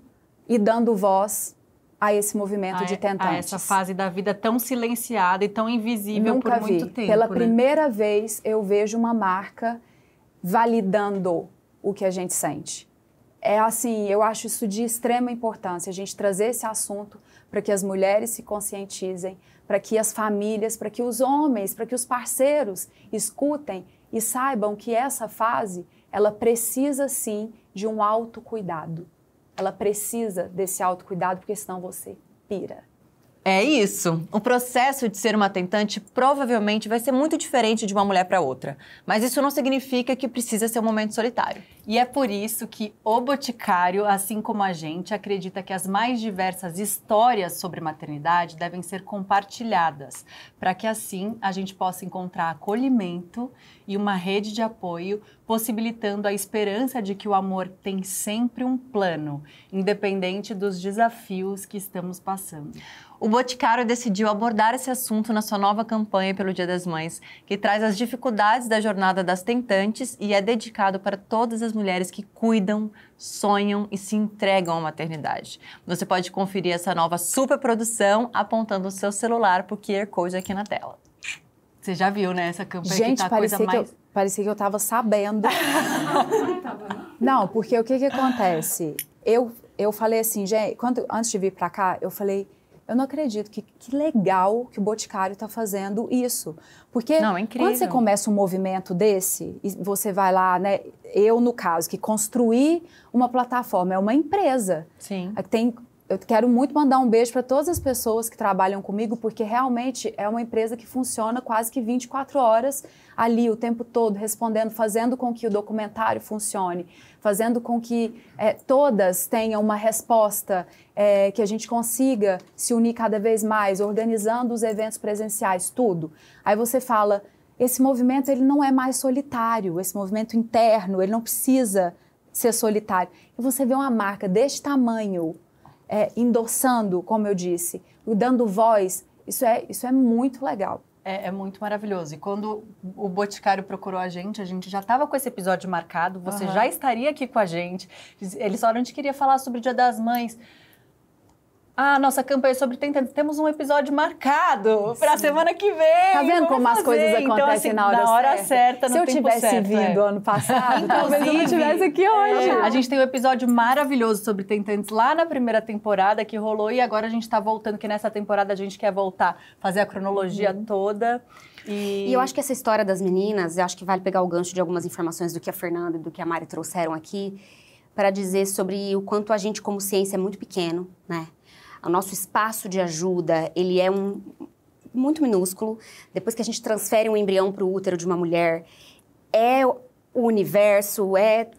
e dando voz a esse movimento de tentantes. A essa fase da vida tão silenciada e tão invisível por muito tempo. Pela primeira vez eu vejo uma marca validando o que a gente sente. É assim, eu acho isso de extrema importância, a gente trazer esse assunto para que as mulheres se conscientizem, para que as famílias, para que os homens, para que os parceiros escutem e saibam que essa fase, ela precisa sim de um autocuidado. Ela precisa desse autocuidado, porque senão você pira. É isso. O processo de ser uma tentante provavelmente vai ser muito diferente de uma mulher para outra. Mas isso não significa que precisa ser um momento solitário. E é por isso que o Boticário, assim como a gente, acredita que as mais diversas histórias sobre maternidade devem ser compartilhadas, para que assim a gente possa encontrar acolhimento e uma rede de apoio possibilitando a esperança de que o amor tem sempre um plano, independente dos desafios que estamos passando. O Boticário decidiu abordar esse assunto na sua nova campanha pelo Dia das Mães, que traz as dificuldades da jornada das tentantes e é dedicado para todas as mulheres que cuidam, sonham e se entregam à maternidade. Você pode conferir essa nova superprodução apontando o seu celular para o QR Code aqui na tela. Você já viu, né, essa campanha Gente, que tá a coisa mais... parecia que eu tava sabendo. Não, porque o que acontece? Eu falei assim, gente, antes de vir para cá, eu falei, eu não acredito, que legal que o Boticário está fazendo isso. Porque não, é incrível. Quando você começa um movimento desse, e você vai lá, né? Eu, no caso, que construí uma plataforma, é uma empresa. Sim. Eu quero muito mandar um beijo para todas as pessoas que trabalham comigo, porque realmente é uma empresa que funciona quase que 24 horas ali, o tempo todo, respondendo, fazendo com que o documentário funcione, fazendo com que todas tenham uma resposta, que a gente consiga se unir cada vez mais, organizando os eventos presenciais, tudo. Aí você fala, esse movimento ele não é mais solitário, esse movimento interno, ele não precisa ser solitário. E você vê uma marca deste tamanho, endossando, como eu disse, dando voz, isso é muito legal. É muito maravilhoso. E quando o Boticário procurou a gente já estava com esse episódio marcado, você já estaria aqui com a gente. Eles falaram, a gente queria falar sobre o Dia das Mães. Ah, nossa campanha sobre tentantes. Temos um episódio marcado para a semana que vem. Tá vendo como as coisas acontecem então, assim, na hora certa? No Se eu tempo tivesse certo, vindo ano passado, talvez eu não estivesse aqui hoje. A gente tem um episódio maravilhoso sobre tentantes lá na primeira temporada que rolou e agora a gente está voltando, que nessa temporada a gente quer voltar, fazer a cronologia toda. E eu acho que essa história das meninas, eu acho que vale pegar o gancho de algumas informações do que a Fernanda e do que a Mari trouxeram aqui, para dizer sobre o quanto a gente, como ciência, é muito pequeno, né? O nosso espaço de ajuda, ele é muito minúsculo. Depois que a gente transfere um embrião para o útero de uma mulher, é o universo, é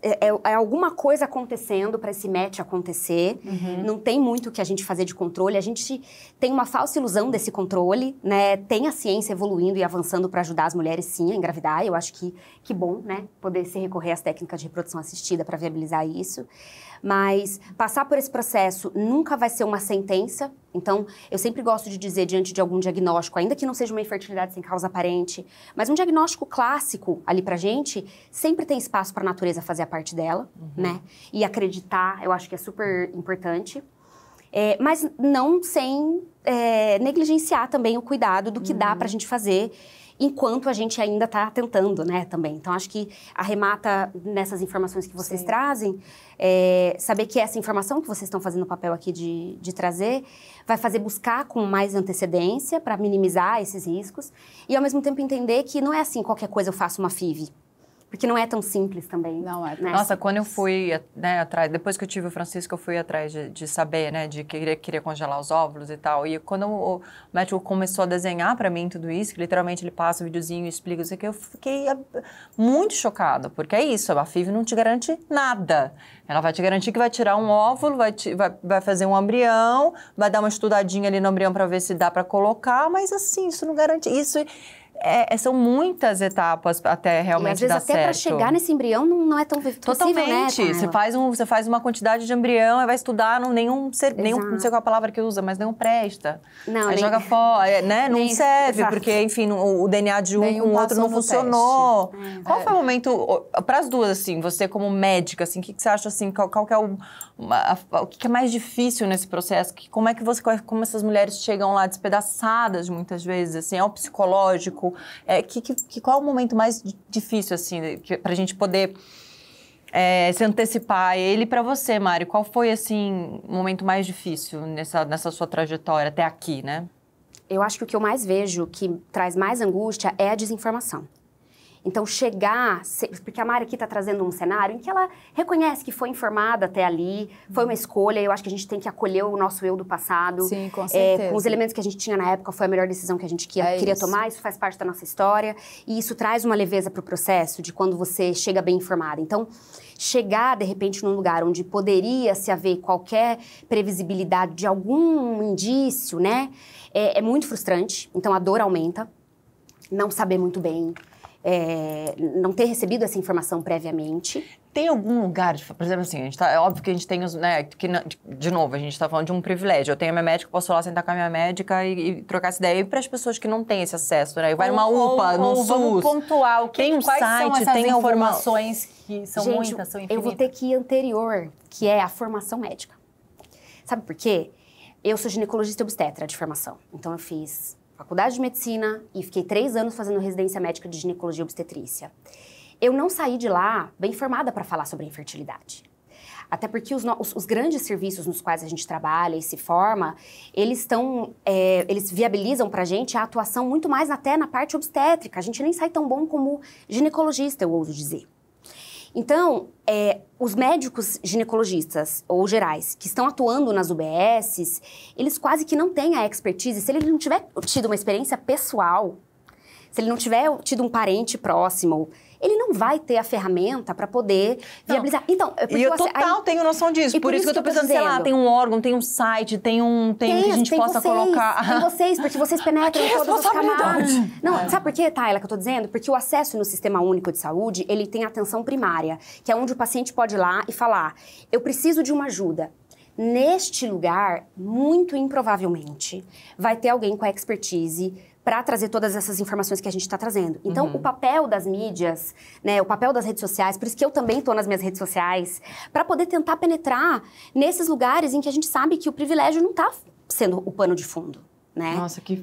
alguma coisa acontecendo para esse match acontecer. Não tem muito o que a gente fazer de controle. A gente tem uma falsa ilusão desse controle, né? Tem a ciência evoluindo e avançando para ajudar as mulheres, sim, a engravidar. Eu acho que bom, né? Poder se recorrer às técnicas de reprodução assistida para viabilizar isso. Mas passar por esse processo nunca vai ser uma sentença. Então, eu sempre gosto de dizer, diante de algum diagnóstico, ainda que não seja uma infertilidade sem causa aparente, mas um diagnóstico clássico ali pra gente, sempre tem espaço para a natureza fazer a parte dela, né? E acreditar, eu acho que é super importante. Mas não sem negligenciar também o cuidado do que dá pra gente fazer, enquanto a gente ainda está tentando, né, também. Então, acho que arremata nessas informações que vocês trazem, saber que essa informação que vocês estão fazendo o papel aqui de trazer, vai fazer buscar com mais antecedência para minimizar esses riscos e, ao mesmo tempo, entender que não é assim, qualquer coisa eu faço uma FIV. Porque não é tão simples também. Não é. Né? Nossa, quando eu fui, né, atrás, depois que eu tive o Francisco, eu fui atrás de saber, né, de querer congelar os óvulos e tal. E quando o médico começou a desenhar pra mim tudo isso, que literalmente ele passa o videozinho e explica isso aqui, eu fiquei muito chocada, porque é isso, a FIV não te garante nada. Ela vai te garantir que vai tirar um óvulo, vai fazer um embrião, vai dar uma estudadinha ali no embrião pra ver se dá pra colocar, mas assim, isso não garante. Isso são muitas etapas até realmente dar certo. E às vezes até para chegar nesse embrião não é tão possível, totalmente. Né, você faz uma quantidade de embrião e vai estudar, não sei qual a palavra que usa, mas nenhum presta. Não, aí joga fora, né? Não serve, exato. Porque, enfim, o DNA de um com o outro não funcionou. Qual foi o momento, para as duas, assim, você como médica, assim, o que você acha, assim, qual que é o que é mais difícil nesse processo? Como é que como essas mulheres chegam lá despedaçadas muitas vezes, assim, é o psicológico? Qual é o momento mais difícil, assim, pra gente poder se antecipar a ele? Para você, Mari, qual foi, assim, o momento mais difícil nessa sua trajetória até aqui, né? Eu acho que o que eu mais vejo que traz mais angústia é a desinformação. Então, porque a Mari aqui está trazendo um cenário em que ela reconhece que foi informada até ali, foi uma escolha, eu acho que a gente tem que acolher o nosso eu do passado. Sim, com certeza. Com os elementos que a gente tinha na época, foi a melhor decisão que a gente queria tomar, isso faz parte da nossa história, e isso traz uma leveza para o processo de quando você chega bem informada. Então, chegar, de repente, num lugar onde poderia se haver qualquer previsibilidade de algum indício, né, é muito frustrante, então a dor aumenta, não saber muito bem. não ter recebido essa informação previamente. Tem algum lugar, por exemplo, assim, é óbvio que a gente tem os, né, de novo, a gente tá falando de um privilégio. Eu tenho a minha médica, posso ir lá sentar com a minha médica e trocar essa ideia. E para as pessoas que não têm esse acesso, né? Vai numa UPA, num SUS. Vamos pontuar tem um quais site, são essas tem informações que são Gente, muitas, são infinitas. eu vou ter que ir anterior, que é a formação médica. Sabe por quê? Eu sou ginecologista e obstetra de formação. Então, eu fiz faculdade de medicina e fiquei 3 anos fazendo residência médica de ginecologia e obstetrícia. Eu não saí de lá bem informada para falar sobre a infertilidade. Até porque os grandes serviços nos quais a gente trabalha e se forma, eles viabilizam para a gente a atuação muito mais até na parte obstétrica. A gente nem sai tão bom como ginecologista, eu ouso dizer. Então, os médicos ginecologistas ou gerais que estão atuando nas UBSs, eles quase que não têm a expertise. Se ele não tiver tido uma experiência pessoal, se ele não tiver tido um parente próximo, ele não vai ter a ferramenta para poder viabilizar. Então, e eu tenho noção disso. Por isso que eu tô pensando, sei lá, tem um órgão, tem um site, tem que a gente possa colocar. Tem vocês, porque vocês penetram em todas as camadas. Não, sabe por quê, Tayla, que eu tô dizendo? Porque o acesso no Sistema Único de Saúde, ele tem atenção primária, que é onde o paciente pode ir lá e falar, eu preciso de uma ajuda. Neste lugar, muito improvavelmente, vai ter alguém com a expertise para trazer todas essas informações que a gente está trazendo. Então, o papel das mídias, né, o papel das redes sociais, por isso que eu também estou nas minhas redes sociais, para poder tentar penetrar nesses lugares em que a gente sabe que o privilégio não está sendo o pano de fundo, né? Nossa, que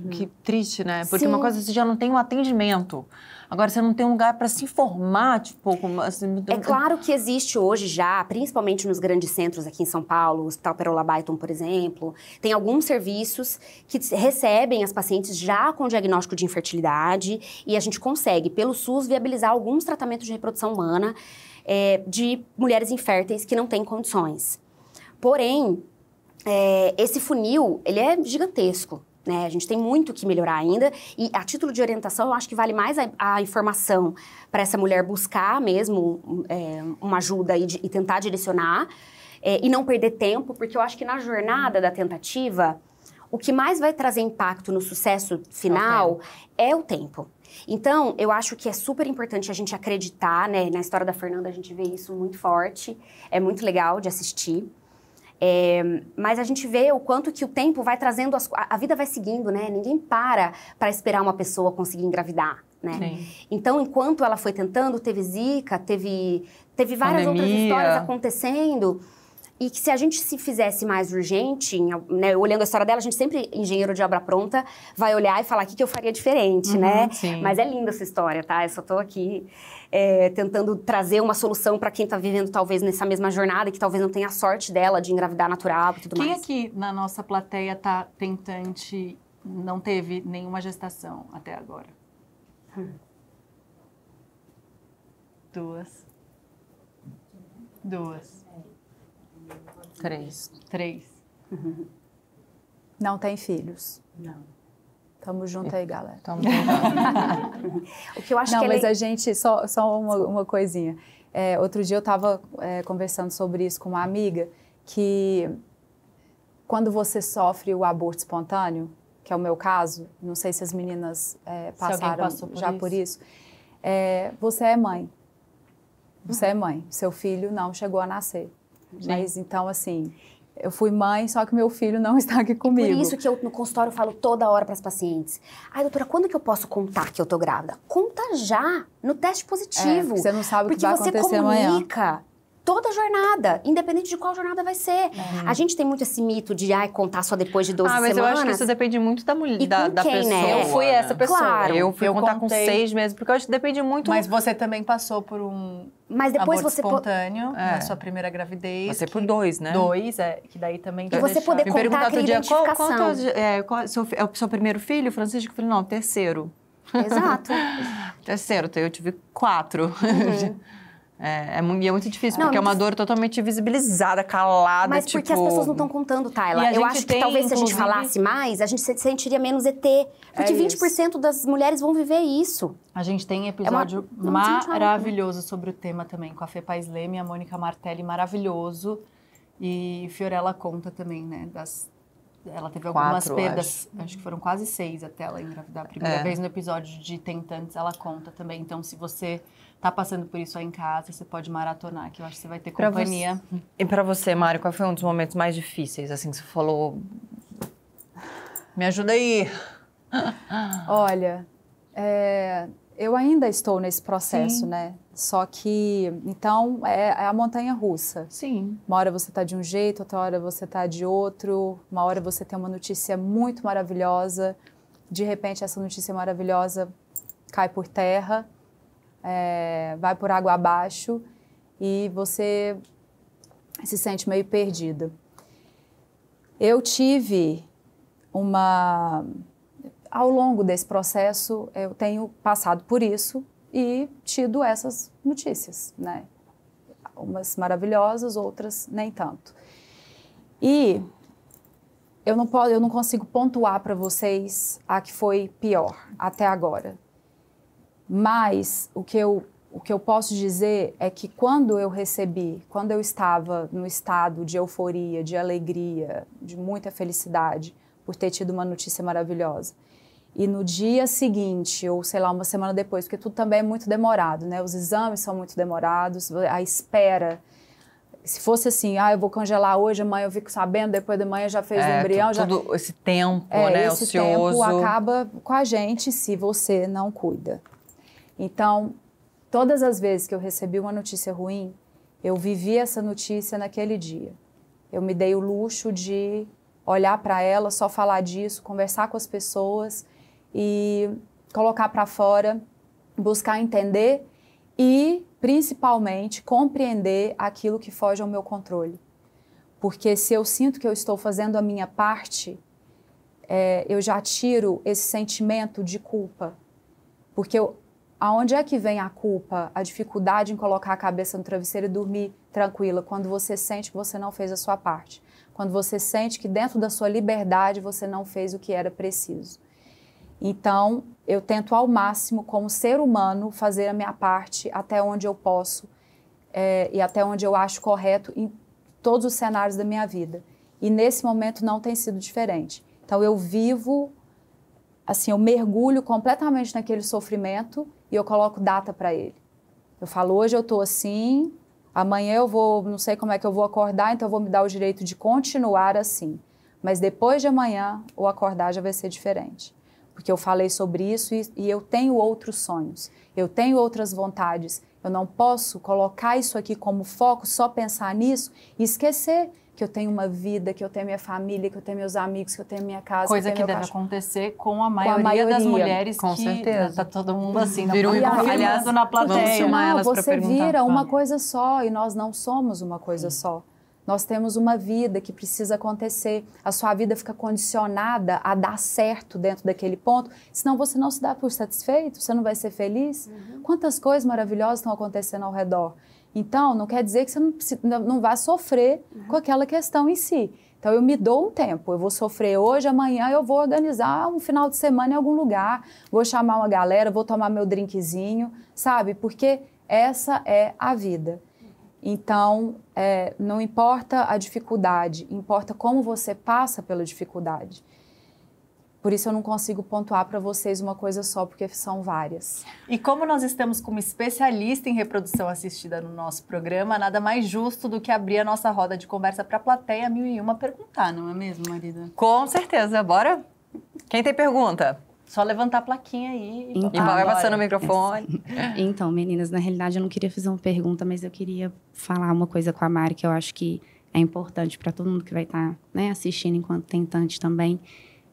triste, né? Porque Sim. uma coisa, você já não tem um atendimento. Agora, você não tem um lugar para se informar, tipo... Assim, É claro que existe hoje já, principalmente nos grandes centros aqui em São Paulo, o Hospital Perola Baiton, por exemplo, tem alguns serviços que recebem as pacientes já com diagnóstico de infertilidade e a gente consegue, pelo SUS, viabilizar alguns tratamentos de reprodução humana de mulheres inférteis que não têm condições. Porém, esse funil, ele é gigantesco. Né? A gente tem muito que melhorar ainda e a título de orientação eu acho que vale mais a informação para essa mulher buscar mesmo uma ajuda e tentar direcionar e não perder tempo, porque eu acho que na jornada da tentativa o que mais vai trazer impacto no sucesso final é o tempo. Então, eu acho que é super importante a gente acreditar, né? Na história da Fernanda a gente vê isso muito forte, é muito legal de assistir. Mas a gente vê o quanto que o tempo vai trazendo, a vida vai seguindo, né? Ninguém para esperar uma pessoa conseguir engravidar, né? Sim. Então, enquanto ela foi tentando, teve zika, teve várias outras histórias acontecendo. E que se a gente se fizesse mais urgente, né, olhando a história dela, a gente sempre, engenheiro de obra pronta, vai olhar e falar o que eu faria diferente, né? Sim. Mas é linda essa história, tá? Eu só tô aqui tentando trazer uma solução para quem tá vivendo talvez nessa mesma jornada e que talvez não tenha a sorte dela de engravidar natural e tudo mais. Quem aqui na nossa plateia tá tentante, não teve nenhuma gestação até agora? 2. 3. Não tem filhos? Não. Tamo junto aí, galera. Tamo junto. O que eu acho Não, que mas a gente, só uma coisinha. Outro dia eu estava conversando sobre isso com uma amiga, que quando você sofre o aborto espontâneo, que é o meu caso, não sei se as meninas passaram por isso, você é mãe. Você é mãe. Seu filho não chegou a nascer. Sim. Mas então, assim, eu fui mãe, só que meu filho não está aqui comigo. Por isso que eu no consultório falo toda hora para as pacientes. Ai, doutora, quando que eu posso contar que eu tô grávida? Conta já, no teste positivo. Você não sabe o que vai acontecer amanhã. Porque você comunica toda a jornada, independente de qual jornada vai ser. A gente tem muito esse mito de contar só depois de 12 semanas. Mas eu acho que isso depende muito da mulher, da quem, pessoa. né? Eu fui essa pessoa. Claro. Eu fui contar com 6 meses, porque eu acho que depende muito... Mas você também passou por um depois aborto espontâneo na sua primeira gravidez. Passei por 2, né? 2, que daí também... E você poder Me contar aquela identificação. É o seu primeiro filho, Francisco? Eu falei, não, terceiro. Exato. Terceiro, eu tive 4. É muito difícil, porque é uma dor totalmente visibilizada, calada, mas porque as pessoas não estão contando, Tayla. Eu acho que talvez se a gente falasse mais, a gente se sentiria menos ET. Porque 20% das mulheres vão viver isso. A gente tem episódio maravilhoso sobre o tema também, com a Fê Pais Leme e a Mônica Martelli, maravilhoso. E Fiorella conta também, né, das ela teve algumas 4, perdas, acho que foram quase 6 até ela engravidar a primeira É. vez. No episódio de Tentantes, ela conta também. Então, se você tá passando por isso aí em casa, você pode maratonar, que eu acho que você vai ter Pra companhia. E pra você, Mário, qual foi um dos momentos mais difíceis, assim, que você falou... Me ajuda aí. Olha, eu ainda estou nesse processo, né? Só que, então, é a montanha russa. Sim. Uma hora você está de um jeito, outra hora você está de outro. Uma hora você tem uma notícia muito maravilhosa. De repente, essa notícia maravilhosa cai por terra, vai por água abaixo e você se sente meio perdida. Eu tive ao longo desse processo, eu tenho passado por isso e tido essas notícias, né? Umas maravilhosas, outras nem tanto. E eu não consigo pontuar para vocês a que foi pior até agora. Mas o que eu posso dizer é que quando eu estava no estado de euforia, de alegria, de muita felicidade, por ter tido uma notícia maravilhosa. E no dia seguinte, ou sei lá, uma semana depois, porque tudo também é muito demorado, né? Os exames são muito demorados, a espera. Se fosse assim, eu vou congelar hoje, amanhã eu fico sabendo, depois de manhã já fez o embrião. Todo esse tempo, né, esse ocioso. tempo acaba com a gente se você não cuida. Então, todas as vezes que eu recebi uma notícia ruim, eu vivi essa notícia naquele dia. Eu me dei o luxo de olhar para ela, só falar disso, conversar com as pessoas e colocar para fora, buscar entender e, principalmente, compreender aquilo que foge ao meu controle. Porque se eu sinto que eu estou fazendo a minha parte, eu já tiro esse sentimento de culpa. Porque aonde é que vem a culpa, a dificuldade em colocar a cabeça no travesseiro e dormir tranquila? Quando você sente que você não fez a sua parte. Quando você sente que dentro da sua liberdade você não fez o que era preciso. Então, eu tento ao máximo, como ser humano, fazer a minha parte até onde eu posso e até onde eu acho correto em todos os cenários da minha vida. E nesse momento não tem sido diferente. Então, eu vivo, assim, eu mergulho completamente naquele sofrimento e eu coloco data para ele. Eu falo, hoje eu estou assim, amanhã eu vou, não sei como é que eu vou acordar, então eu vou me dar o direito de continuar assim. Mas depois de amanhã, o acordar já vai ser diferente. Porque eu falei sobre isso e eu tenho outros sonhos, eu tenho outras vontades. Eu não posso colocar isso aqui como foco, só pensar nisso e esquecer que eu tenho uma vida, que eu tenho minha família, que eu tenho meus amigos, que eu tenho minha casa. Coisa que deve acontecer com a maioria das mulheres. Com certeza. Tá todo mundo assim, Virou aliás, na plateia. Você vira uma coisa só e nós não somos uma coisa só. Nós temos uma vida que precisa acontecer. A sua vida fica condicionada a dar certo dentro daquele ponto, senão você não se dá por satisfeito, você não vai ser feliz. Quantas coisas maravilhosas estão acontecendo ao redor. Então, não quer dizer que você não vai sofrer com aquela questão em si. Então, eu me dou um tempo. Eu vou sofrer hoje, amanhã eu vou organizar um final de semana em algum lugar, vou chamar uma galera, vou tomar meu drinkzinho, sabe? Porque essa é a vida. Então, não importa a dificuldade, importa como você passa pela dificuldade. Por isso eu não consigo pontuar para vocês uma coisa só, porque são várias. E como nós estamos com uma especialista em reprodução assistida no nosso programa, nada mais justo do que abrir a nossa roda de conversa para a plateia 1001 perguntar, não é mesmo, Marida? Com certeza, bora? Quem tem pergunta? Só levantar a plaquinha aí e vai passando o microfone. Então, meninas, na realidade eu não queria fazer uma pergunta, mas eu queria falar uma coisa com a Mari que eu acho que é importante para todo mundo que vai estar assistindo enquanto tentante também,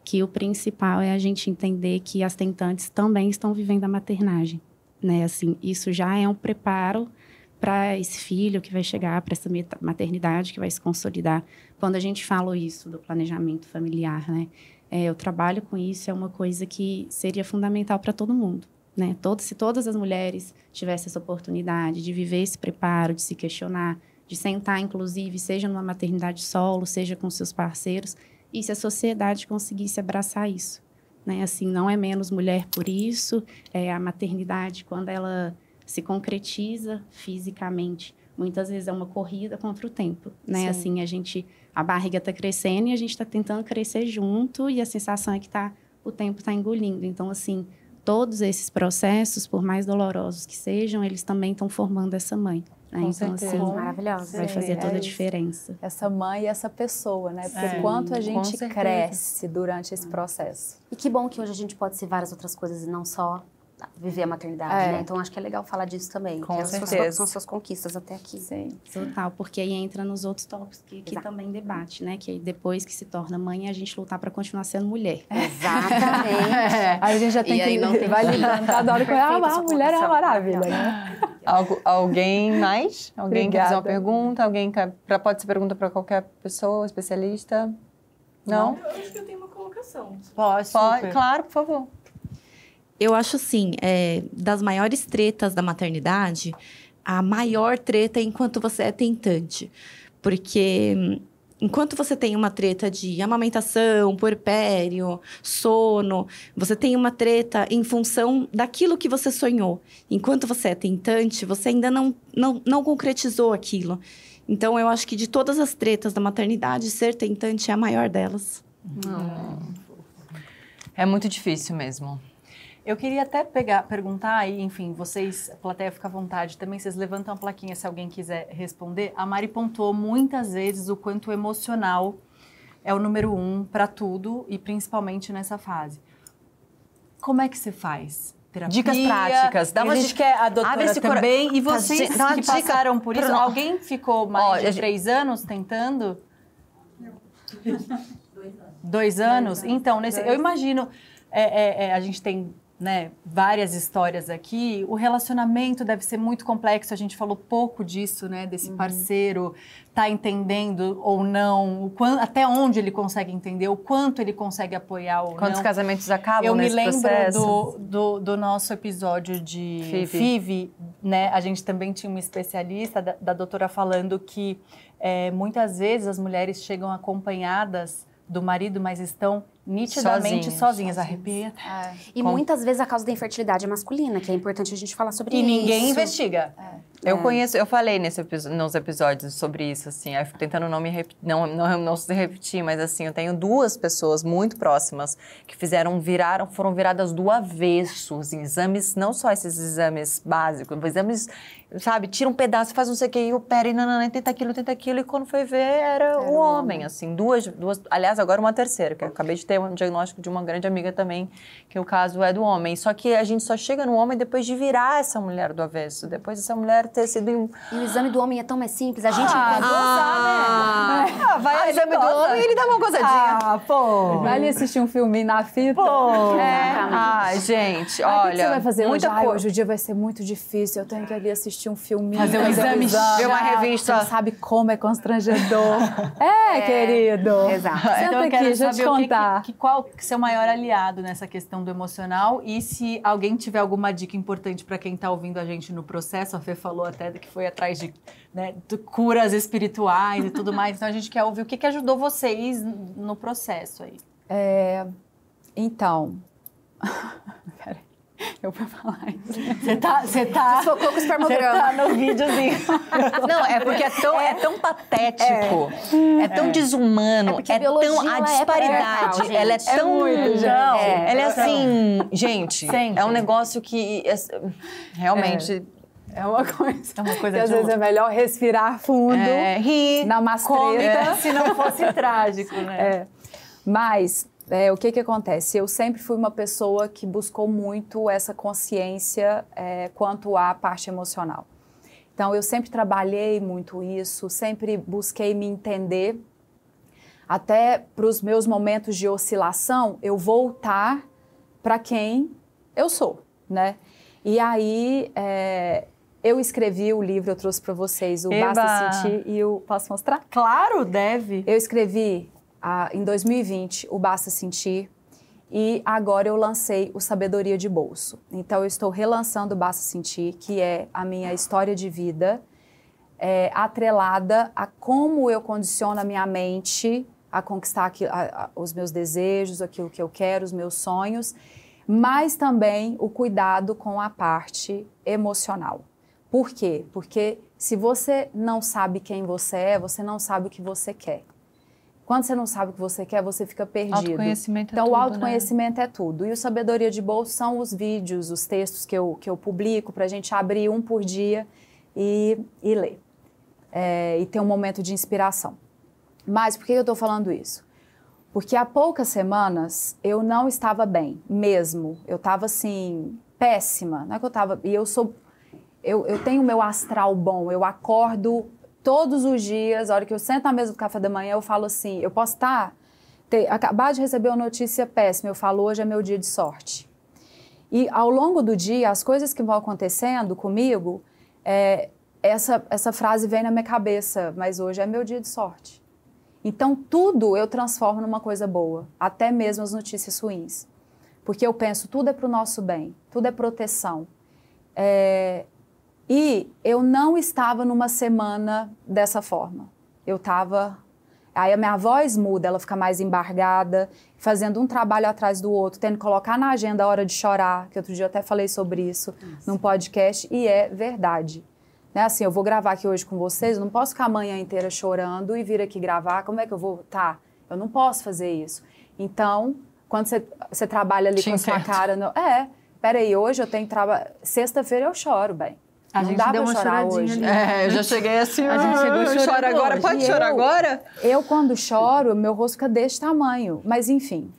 que o principal é a gente entender que as tentantes também estão vivendo a maternagem, né? Assim, isso já é um preparo para esse filho que vai chegar, para essa maternidade que vai se consolidar. Quando a gente fala isso do planejamento familiar, né? Eu trabalho com isso, é uma coisa que seria fundamental para todo mundo, né? Se todas as mulheres tivessem essa oportunidade de viver esse preparo, de se questionar, de sentar, inclusive, seja numa maternidade solo, seja com seus parceiros, e se a sociedade conseguisse abraçar isso, né? Assim, não é menos mulher por isso, a maternidade, quando ela se concretiza fisicamente, muitas vezes é uma corrida contra o tempo, né? Sim. Assim, a gente a barriga está crescendo e a gente está tentando crescer junto e a sensação é que o tempo está engolindo. Então, assim, todos esses processos, por mais dolorosos que sejam, eles também estão formando essa mãe. Né? Com Então, certeza. assim, Maravilhosa. vai fazer toda a isso. diferença. Essa mãe e essa pessoa, né? Porque É, quanto a com gente certeza. cresce durante esse processo. E que bom que hoje a gente pode ser várias outras coisas e não só viver a maternidade, É. né? Então, acho que é legal falar disso também. Com que as suas- certeza. são suas conquistas até aqui. Sim. Total, porque aí entra nos outros tópicos que Exato. também debate, né? Que aí depois que se torna mãe, a gente lutar para continuar sendo mulher. Exatamente. Aí a gente já tem E aí que não tem vai lidando cada hora com Perfeita a sua mulher é uma colocação, maravilha, maravilhosa. né? Alguém mais? Alguém quer fazer uma Obrigada. pergunta? Alguém quer, pode ser pergunta para qualquer pessoa, especialista? Não? Eu acho que eu tenho uma colocação. Posso? Pode, claro, por favor. Eu acho assim, das maiores tretas da maternidade, a maior treta é enquanto você é tentante. Porque enquanto você tem uma treta de amamentação, puerpério, sono, você tem uma treta em função daquilo que você sonhou. Enquanto você é tentante, você ainda não concretizou aquilo. Então, eu acho que de todas as tretas da maternidade, ser tentante é a maior delas. É muito difícil mesmo. Eu queria até perguntar, e enfim, vocês, a plateia fica à vontade também, vocês levantam a plaquinha se alguém quiser responder. A Mari pontuou muitas vezes o quanto o emocional é o número 1 para tudo e principalmente nessa fase. Como é que você faz? Terapia? Dicas práticas. Dá E uma a gente dica- quer a abre doutora esse também. E Dá vocês uma que dica passaram por isso, pro- alguém ficou mais Ó, de 3 anos tentando? 2 anos? Então, eu imagino, a gente tem, né, várias histórias aqui, o relacionamento deve ser muito complexo, a gente falou pouco disso, né, desse parceiro tá entendendo ou não, até onde ele consegue entender, o quanto ele consegue apoiar ou Quantos não. casamentos acabam Eu me nesse lembro processo? do nosso episódio de Five. FIV, né? A gente também tinha uma especialista da doutora falando que muitas vezes as mulheres chegam acompanhadas do marido, mas estão nitidamente sozinhas. Arrepia. E muitas vezes a causa da infertilidade é masculina, que é importante a gente falar sobre E isso. ninguém investiga. Eu falei nos episódios sobre isso, assim, eu fico tentando não se repetir, mas assim, eu tenho 2 pessoas muito próximas que foram viradas do avesso, assim, exames, não só esses exames básicos, exames, sabe, tira um pedaço, faz não sei o que, e opera, e tenta aquilo, e quando foi ver, era o homem, assim, duas, aliás, agora uma terceira, que eu acabei de ter um diagnóstico de uma grande amiga também, que o caso é do homem, só que a gente só chega no homem depois de virar essa mulher do avesso, depois dessa mulher ter sido... E o exame do homem é tão mais simples, a gente... vai ao exame do homem e ele dá uma gozadinha. Pô! Vai ali assistir um filminho na fita. Pô! É. Gente, Aí, olha... o que você vai fazer hoje? muita coisa. Hoje o dia vai ser muito difícil, eu tenho que ali assistir um filminho. Fazer um exame, ver uma revista. Você não sabe como é constrangedor. Querido. Exato. Senta Então eu aqui, quero deixa eu te saber contar. qual que é o seu maior aliado nessa questão do emocional e se alguém tiver alguma dica importante para quem está ouvindo a gente no processo, a Fê falou até que foi atrás de, né, de curas espirituais e tudo mais, então a gente quer ouvir o que ajudou vocês no processo aí. Então... Peraí, eu vou falar isso. Você tá Desfocou com o espermograma. no videozinho. Não, é porque é tão patético, é tão desumano, porque a é biologia, tão a ela é disparidade, patriarcal, ela é gente. tão muito, gente. ela é assim, gente, Sempre. é um negócio que realmente É uma coisa, coisa que às de vezes é melhor respirar fundo, rir, na mastreta. Se não fosse trágico, né? Mas o que acontece? Eu sempre fui uma pessoa que buscou muito essa consciência quanto à parte emocional. Então, eu sempre trabalhei muito isso, sempre busquei me entender. Até para os meus momentos de oscilação, eu voltar para quem eu sou, né? E aí, eu escrevi o livro, eu trouxe para vocês, o Eba! Basta Sentir, e eu posso mostrar? Claro, deve. Eu escrevi em 2020 o Basta Sentir e agora eu lancei o Sabedoria de Bolso. Então eu estou relançando o Basta Sentir, que é a minha história de vida, atrelada a como eu condiciono a minha mente a conquistar os meus desejos, aquilo que eu quero, os meus sonhos, mas também o cuidado com a parte emocional. Por quê? Porque se você não sabe quem você é, você não sabe o que você quer. Quando você não sabe o que você quer, você fica perdido. Autoconhecimento é então, tudo, o autoconhecimento é tudo. E o Sabedoria de Bolso são os vídeos, os textos que eu publico para a gente abrir um por dia e ler. E ter um momento de inspiração. Mas por que eu estou falando isso? Porque há poucas semanas eu não estava bem, mesmo. Eu estava, assim, péssima. Não é que eu estava... E eu tenho o meu astral bom, eu acordo todos os dias, a hora que eu sento na mesa do café da manhã, eu falo assim, eu posso acabar de receber uma notícia péssima, eu falo, hoje é meu dia de sorte. E ao longo do dia, as coisas que vão acontecendo comigo, essa frase vem na minha cabeça, mas hoje é meu dia de sorte. Então, tudo eu transformo numa coisa boa, até mesmo as notícias ruins. Porque eu penso, tudo é para o nosso bem, tudo é proteção. E eu não estava numa semana dessa forma. Eu estava... Aí a minha voz muda, ela fica mais embargada, fazendo um trabalho atrás do outro, tendo que colocar na agenda a hora de chorar, que outro dia eu até falei sobre isso num podcast, e é verdade. Né? Assim, eu vou gravar aqui hoje com vocês, eu não posso ficar a manhã inteira chorando e vir aqui gravar, como é que eu vou... Eu não posso fazer isso. Então, quando você trabalha ali com a sua cara... Peraí, hoje eu tenho trabalho... Sexta-feira eu choro, bem. A não gente dá deu pra uma chorar hoje. Eu já cheguei assim, a gente chegou chorando. Chora agora, hoje. Pode chorar agora? Eu, quando choro, meu rosto fica desse tamanho. Mas, enfim,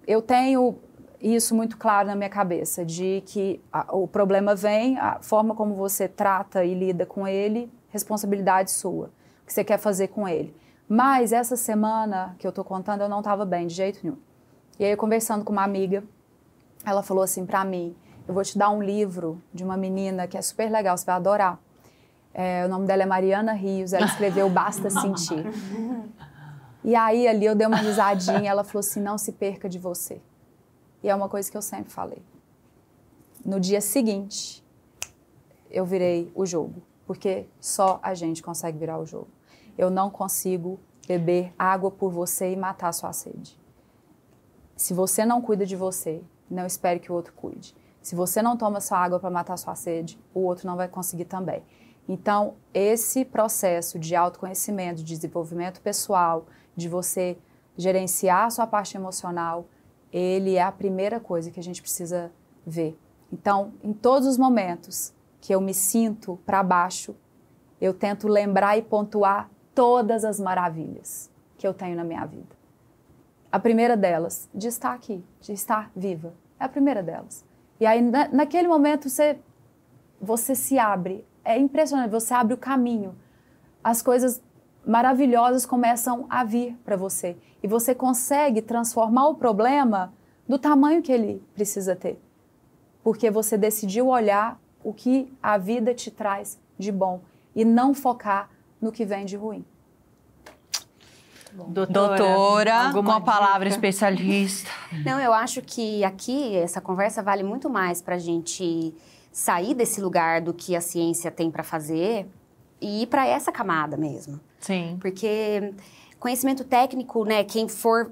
eu tenho isso muito claro na minha cabeça, de que o problema vem, a forma como você trata e lida com ele, responsabilidade sua, o que você quer fazer com ele. Mas essa semana que eu tô contando, eu não estava bem de jeito nenhum. E aí, conversando com uma amiga, ela falou assim pra mim, eu vou te dar um livro de uma menina que é super legal, você vai adorar. O nome dela é Mariana Rios, ela escreveu Basta Sentir. E aí, ali, eu dei uma risadinha, ela falou assim, não se perca de você. E é uma coisa que eu sempre falei. No dia seguinte, eu virei o jogo, porque só a gente consegue virar o jogo. Eu não consigo beber água por você e matar a sua sede. Se você não cuida de você, não espere que o outro cuide. Se você não toma sua água para matar sua sede, o outro não vai conseguir também. Então, esse processo de autoconhecimento, de desenvolvimento pessoal, de você gerenciar a sua parte emocional, ele é a primeira coisa que a gente precisa ver. Então, em todos os momentos que eu me sinto para baixo, eu tento lembrar e pontuar todas as maravilhas que eu tenho na minha vida. A primeira delas, de estar aqui, de estar viva. É a primeira delas. E aí, naquele momento, você se abre. É impressionante, você abre o caminho. As coisas maravilhosas começam a vir para você. E você consegue transformar o problema do tamanho que ele precisa ter. Porque você decidiu olhar o que a vida te traz de bom e não focar no que vem de ruim. Doutora, com a palavra especialista. Não, eu acho que aqui essa conversa vale muito mais para a gente sair desse lugar do que a ciência tem para fazer e ir para essa camada mesmo. Sim. Porque conhecimento técnico, né, quem for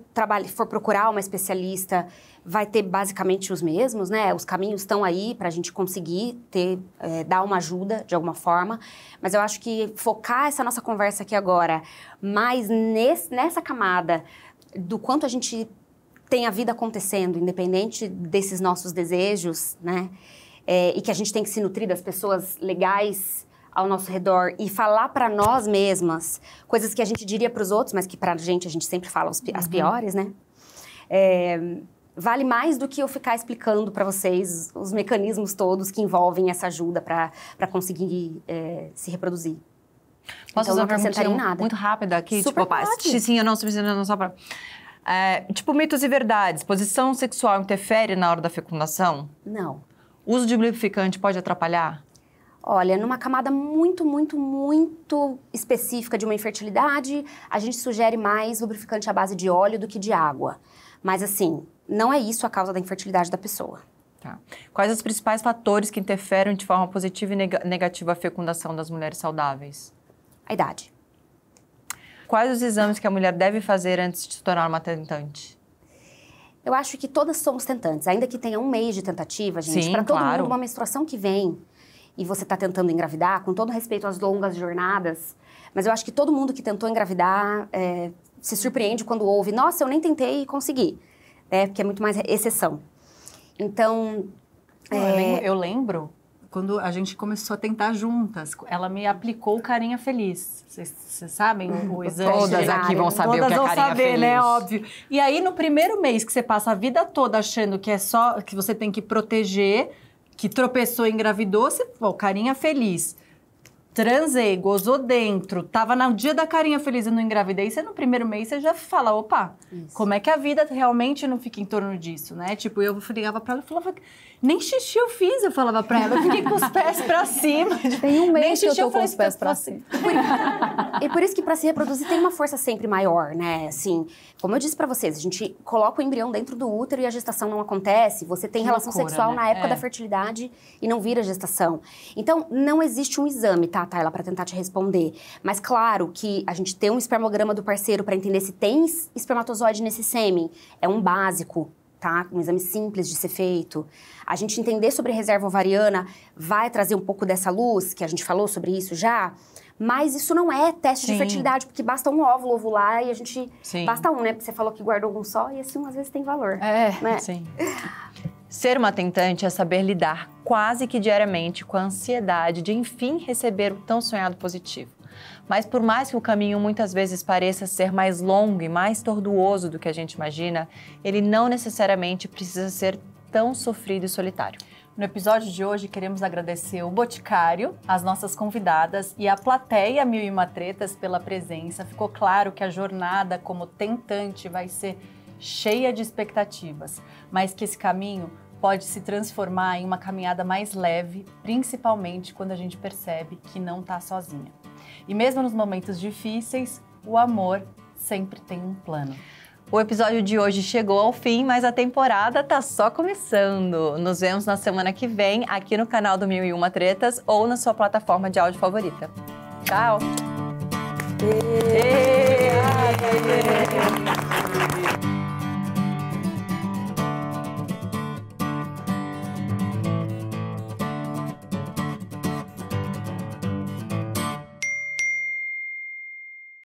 procurar uma especialista vai ter basicamente os mesmos, né? Os caminhos estão aí para a gente conseguir dar uma ajuda de alguma forma. Mas eu acho que focar essa nossa conversa aqui agora mais nessa camada do quanto a gente tem a vida acontecendo, independente desses nossos desejos, né? E que a gente tem que se nutrir das pessoas legais ao nosso redor e falar para nós mesmas coisas que a gente diria para os outros, mas que para a gente sempre fala as piores, né? Vale mais do que eu ficar explicando para vocês os mecanismos todos que envolvem essa ajuda para conseguir se reproduzir. Posso então, fazer uma pergunta muito rápida aqui? Super pode. Sim, eu não só para... tipo, mitos e verdades. Posição sexual interfere na hora da fecundação? Não. Uso de lubrificante pode atrapalhar? Olha, numa camada muito, muito, muito específica de uma infertilidade, a gente sugere mais lubrificante à base de óleo do que de água. Mas, assim, não é isso a causa da infertilidade da pessoa. Tá. Quais os principais fatores que interferem de forma positiva e negativa a fecundação das mulheres saudáveis? A idade. Quais os exames que a mulher deve fazer antes de se tornar uma tentante? Eu acho que todas somos tentantes. Ainda que tenha um mês de tentativa, gente, para todo mundo, uma menstruação que vem e você está tentando engravidar, com todo respeito às longas jornadas, Mas eu acho que todo mundo que tentou engravidar se surpreende quando ouve, nossa, eu nem tentei e consegui. Porque é muito mais exceção. Então... Eu lembro quando a gente começou a tentar juntas. Ela me aplicou o Carinha Feliz. Vocês sabem o exame? Todas aqui vão saber o que é Carinha saber, Feliz. né? Óbvio. E aí, no primeiro mês que você passa a vida toda achando que é só que você tem que proteger, que tropeçou e engravidou, você, pô, Carinha Feliz. Transei, gozou dentro, tava no dia da Carinha Feliz e não engravidei, você no primeiro mês você já fala, opa, como é que a vida realmente não fica em torno disso, né? Tipo, eu ligava pra ela e falava, nem xixi eu fiz, eu falava pra ela, eu fiquei com os pés pra cima. Tem um mês que eu tô com falei, os pés pra cima. E por isso que pra se reproduzir tem uma força sempre maior, né? Assim, como eu disse pra vocês, a gente coloca o embrião dentro do útero e a gestação não acontece. Você tem relação sexual na época da fertilidade e não vira gestação. Então, não existe um exame, tá, Tayla, pra tentar te responder. Mas claro que a gente ter um espermograma do parceiro pra entender se tem espermatozoide nesse sêmen é um básico, tá? Um exame simples de ser feito. A gente entender sobre reserva ovariana vai trazer um pouco dessa luz, que a gente falou sobre isso já, mas isso não é teste de fertilidade, porque basta um óvulo ovular e a gente... Basta um, né? Porque você falou que guardou um só e esse um às vezes tem valor. Né? Sim. Ser uma tentante é saber lidar quase que diariamente com a ansiedade de, enfim, receber o tão sonhado positivo. Mas por mais que o caminho muitas vezes pareça ser mais longo e mais tortuoso do que a gente imagina, ele não necessariamente precisa ser tão sofrido e solitário. No episódio de hoje, queremos agradecer o Boticário, as nossas convidadas e a plateia Mil e Uma Tretas pela presença. Ficou claro que a jornada como tentante vai ser cheia de expectativas, mas que esse caminho pode se transformar em uma caminhada mais leve, principalmente quando a gente percebe que não está sozinha. E mesmo nos momentos difíceis, o amor sempre tem um plano. O episódio de hoje chegou ao fim, mas a temporada tá só começando. Nos vemos na semana que vem, aqui no canal do Mil e Uma Tretas ou na sua plataforma de áudio favorita. Tchau!